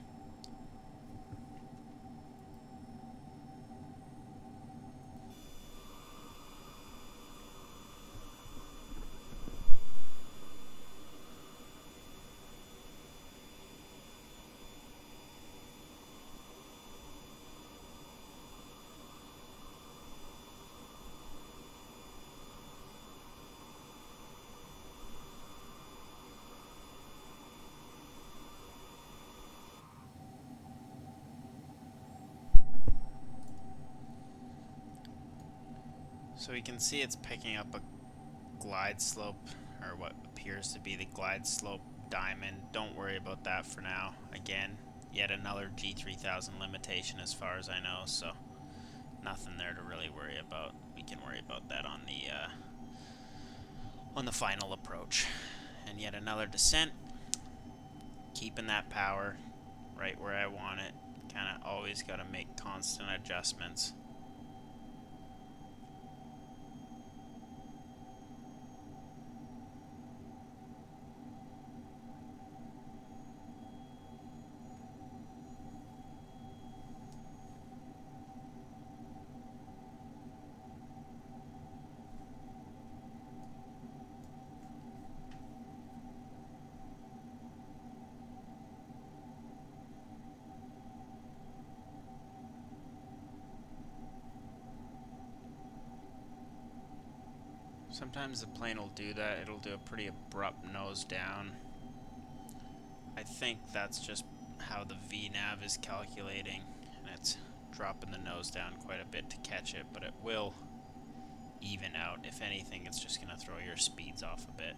So we can see it's picking up a glide slope, or what appears to be the glide slope diamond. Don't worry about that for now. Again, yet another G3000 limitation as far as I know, so nothing there to really worry about. We can worry about that on the on the final approach. And yet another descent, keeping that power right where I want it. Kind of always got to make constant adjustments. Sometimes the plane will do that. It'll do a pretty abrupt nose down. I think that's just how the VNav is calculating, and it's dropping the nose down quite a bit to catch it, but it will even out. If anything, it's just going to throw your speeds off a bit.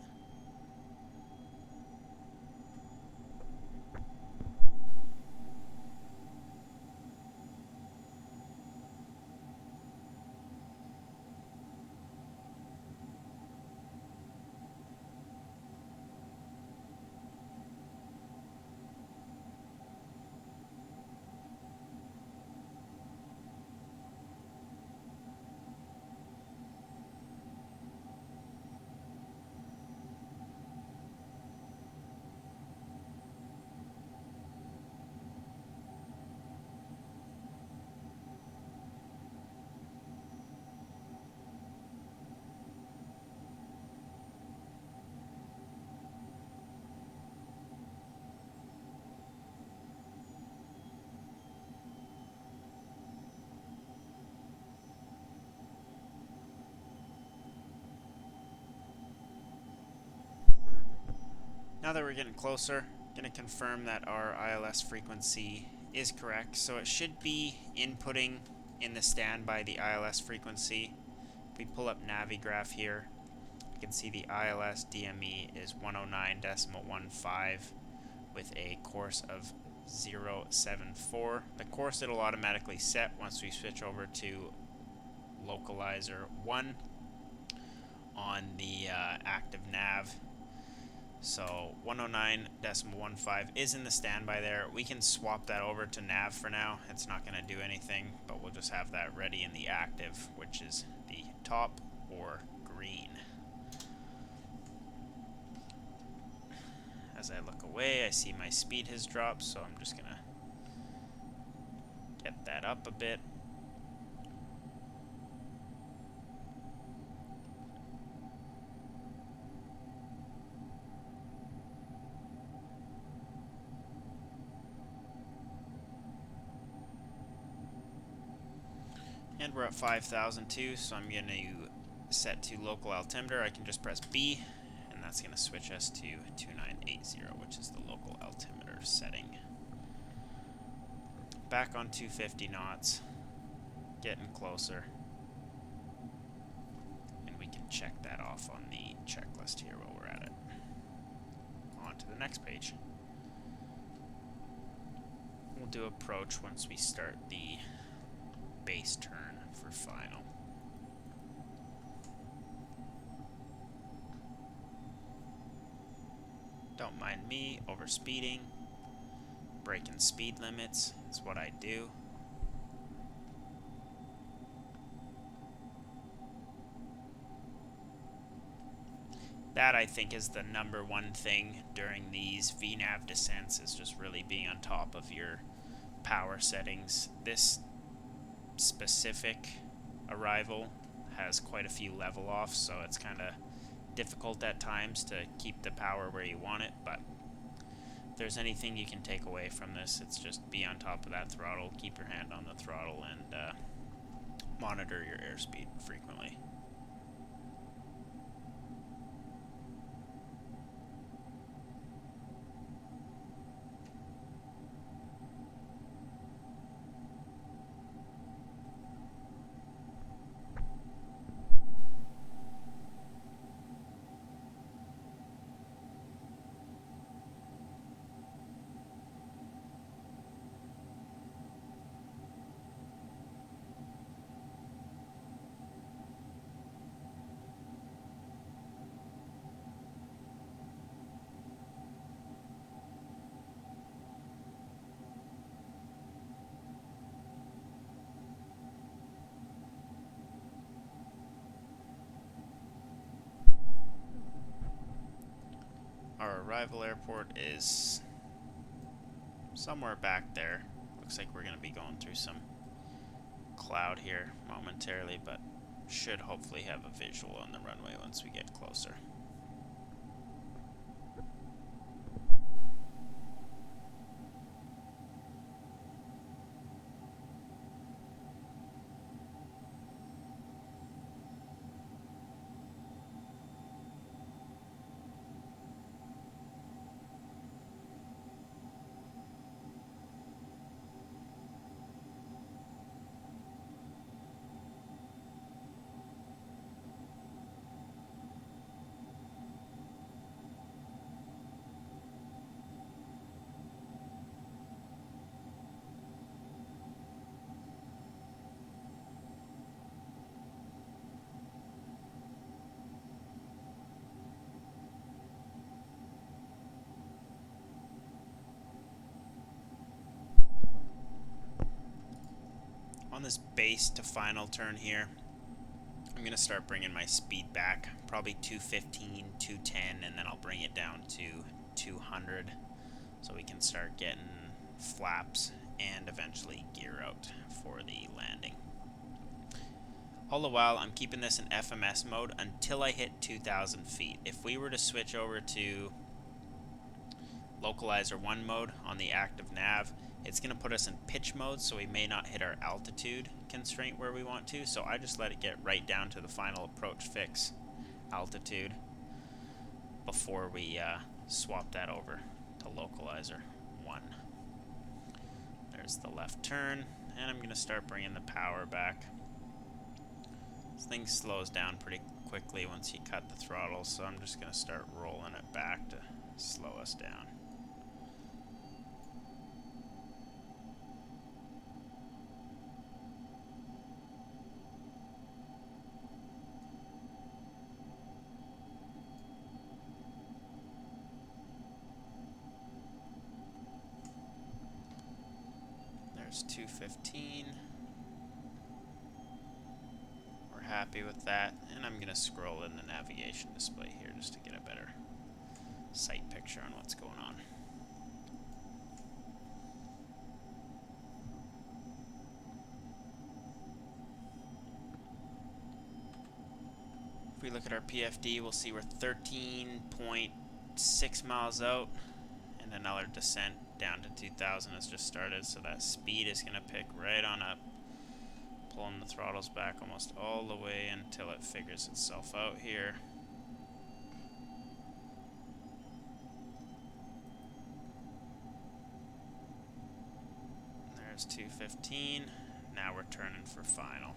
Now that we're getting closer, I'm going to confirm that our ILS frequency is correct. So it should be inputting in the standby the ILS frequency. If we pull up Navigraph here, you can see the ILS DME is 109.15 with a course of 074. The course it'll automatically set once we switch over to localizer 1 on the active nav. So 109.15 is in the standby there. We can swap that over to nav for now. It's not going to do anything, but we'll just have that ready in the active, which is the top or green. As I look away, I see my speed has dropped, so I'm just going to get that up a bit. And we're at 5,002, so I'm going to set to local altimeter. I can just press B, and that's going to switch us to 2980, which is the local altimeter setting. Back on 250 knots, getting closer. And we can check that off on the checklist here while we're at it. On to the next page. We'll do approach once we start the base turn for final. Don't mind me overspeeding. Breaking speed limits is what I do. That, I think, is the number one thing during these VNav descents, is just really being on top of your power settings. This specific arrival has quite a few level offs, so it's kind of difficult at times to keep the power where you want it, but if there's anything you can take away from this, it's just be on top of that throttle, keep your hand on the throttle, and monitor your airspeed frequently. Our arrival airport is somewhere back there. Looks like we're going to be going through some cloud here momentarily, but should hopefully have a visual on the runway once we get closer. On this base to final turn here, I'm going to start bringing my speed back, probably 215, 210, and then I'll bring it down to 200 so we can start getting flaps and eventually gear out for the landing. All the while, I'm keeping this in FMS mode until I hit 2,000 feet. If we were to switch over to Localizer 1 mode on the active nav, it's going to put us in pitch mode, so we may not hit our altitude constraint where we want to, so I just let it get right down to the final approach fix altitude before we swap that over to Localizer 1. There's the left turn, and I'm going to start bringing the power back. This thing slows down pretty quickly once you cut the throttle, so I'm just going to start rolling it back to slow us down. There's 215. We're happy with that, and I'm going to scroll in the navigation display here just to get a better sight picture on what's going on. If we look at our PFD, we'll see we're 13.6 miles out, and another descent down to 2,000 has just started, so that speed is going to pick right on up, pulling the throttles back almost all the way until it figures itself out here. There's 215. Now we're turning for final.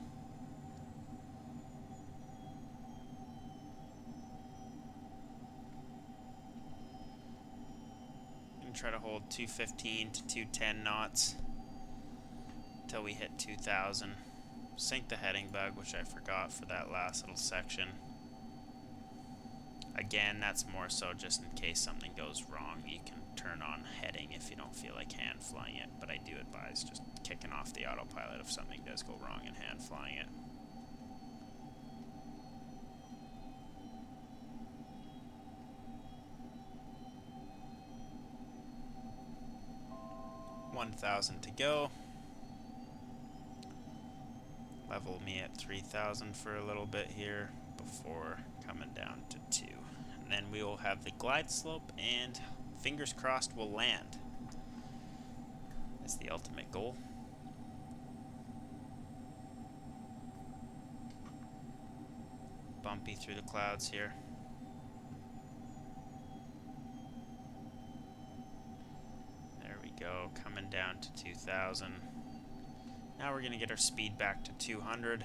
Try to hold 215 to 210 knots until we hit 2,000. Sync the heading bug, which I forgot for that last little section. Again, that's more so just in case something goes wrong. You can turn on heading if you don't feel like hand flying it, but I do advise just kicking off the autopilot if something does go wrong and hand flying it. $1,000 to go. Level me at 3,000 for a little bit here before coming down to 2. And then we will have the glide slope, and fingers crossed we'll land. That's the ultimate goal. Bumpy through the clouds here. Go, coming down to 2,000. Now we're going to get our speed back to 200.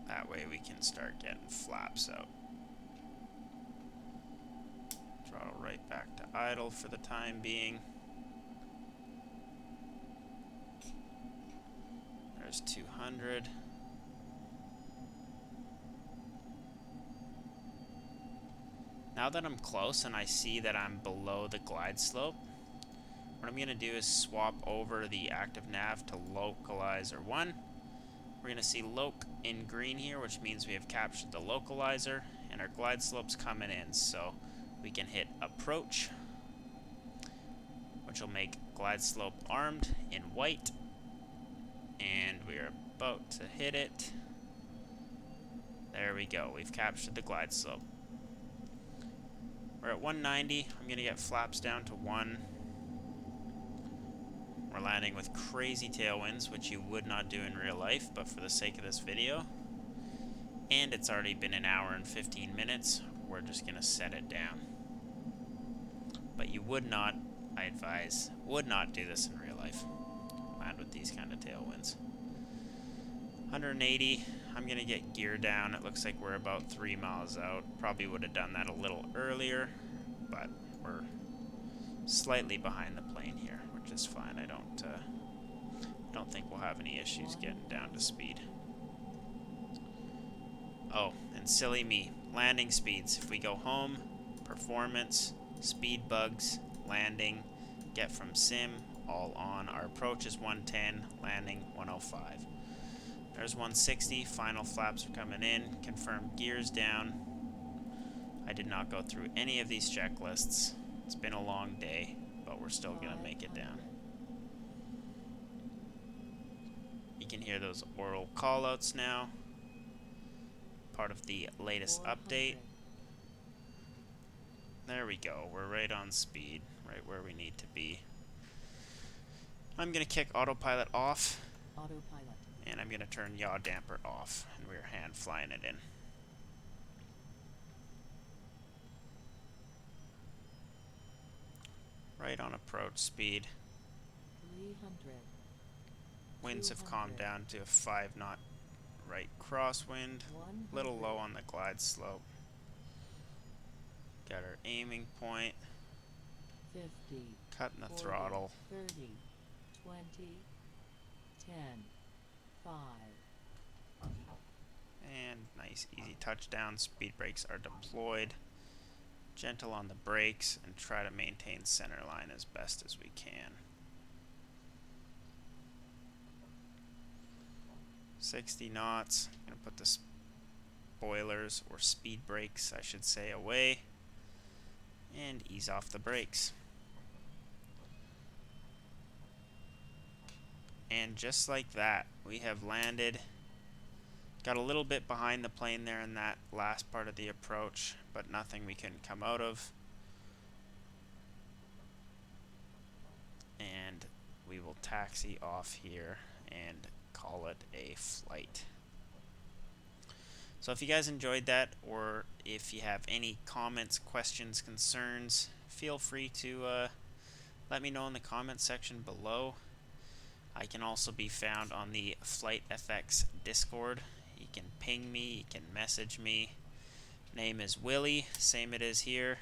That way we can start getting flaps out. Throttle right back to idle for the time being. There's 200. Now that I'm close and I see that I'm below the glide slope, what I'm going to do is swap over the active nav to Localizer 1. We're going to see Loc in green here, which means we have captured the localizer, and our glide slope's coming in, so we can hit approach, which will make glide slope armed in white, and we're about to hit it. There we go, we've captured the glide slope. We're at 190, I'm gonna get flaps down to 1. We're landing with crazy tailwinds, which you would not do in real life, but for the sake of this video, and it's already been an hour and 15 minutes, we're just gonna set it down. But you would not, I advise, would not do this in real life. Land with these kind of tailwinds. 180, I'm gonna get gear down. It looks like we're about 3 miles out. Probably would have done that a little earlier, but we're slightly behind the plane here, which is fine. I don't think we'll have any issues getting down to speed. Oh, and silly me, landing speeds. If we go home, performance, speed bugs, landing, get from sim, all on. Our approach is 110, landing 105. There's 160, final flaps are coming in, confirm gears down. I did not go through any of these checklists. It's been a long day, but we're still gonna make it down. You can hear those oral callouts now. Part of the latest update. There we go, we're right on speed, right where we need to be. I'm gonna kick autopilot off.
Autopilot.
And I'm gonna turn yaw damper off, and we're hand flying it in. Right on approach speed.
300.
Winds have calmed down to a 5-knot right crosswind. Little low on the glide slope. Got our aiming point.
50.
Cutting the
40,
throttle.
30. 20. 10. 5.
And nice easy touchdown. Speed brakes are deployed. Gentle on the brakes and try to maintain center line as best as we can. 60 knots. I'm gonna put the spoilers, or speed brakes I should say, away and ease off the brakes. And just like that, we have landed. Got a little bit behind the plane there in that last part of the approach, but nothing we couldn't come out of. And we will taxi off here and call it a flight. So if you guys enjoyed that, or if you have any comments, questions, concerns, feel free to let me know in the comments section below. I can also be found on the Flight FX Discord. You can ping me, you can message me. Name is Willy, same it is here.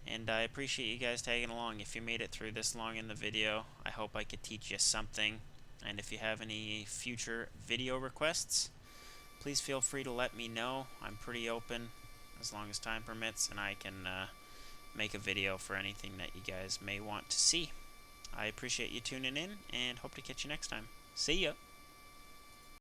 And I appreciate you guys tagging along. If you made it through this long in the video, I hope I could teach you something. And if you have any future video requests, please feel free to let me know. I'm pretty open as long as time permits, and I can make a video for anything that you guys may want to see. I appreciate you tuning in and hope to catch you next time. See ya!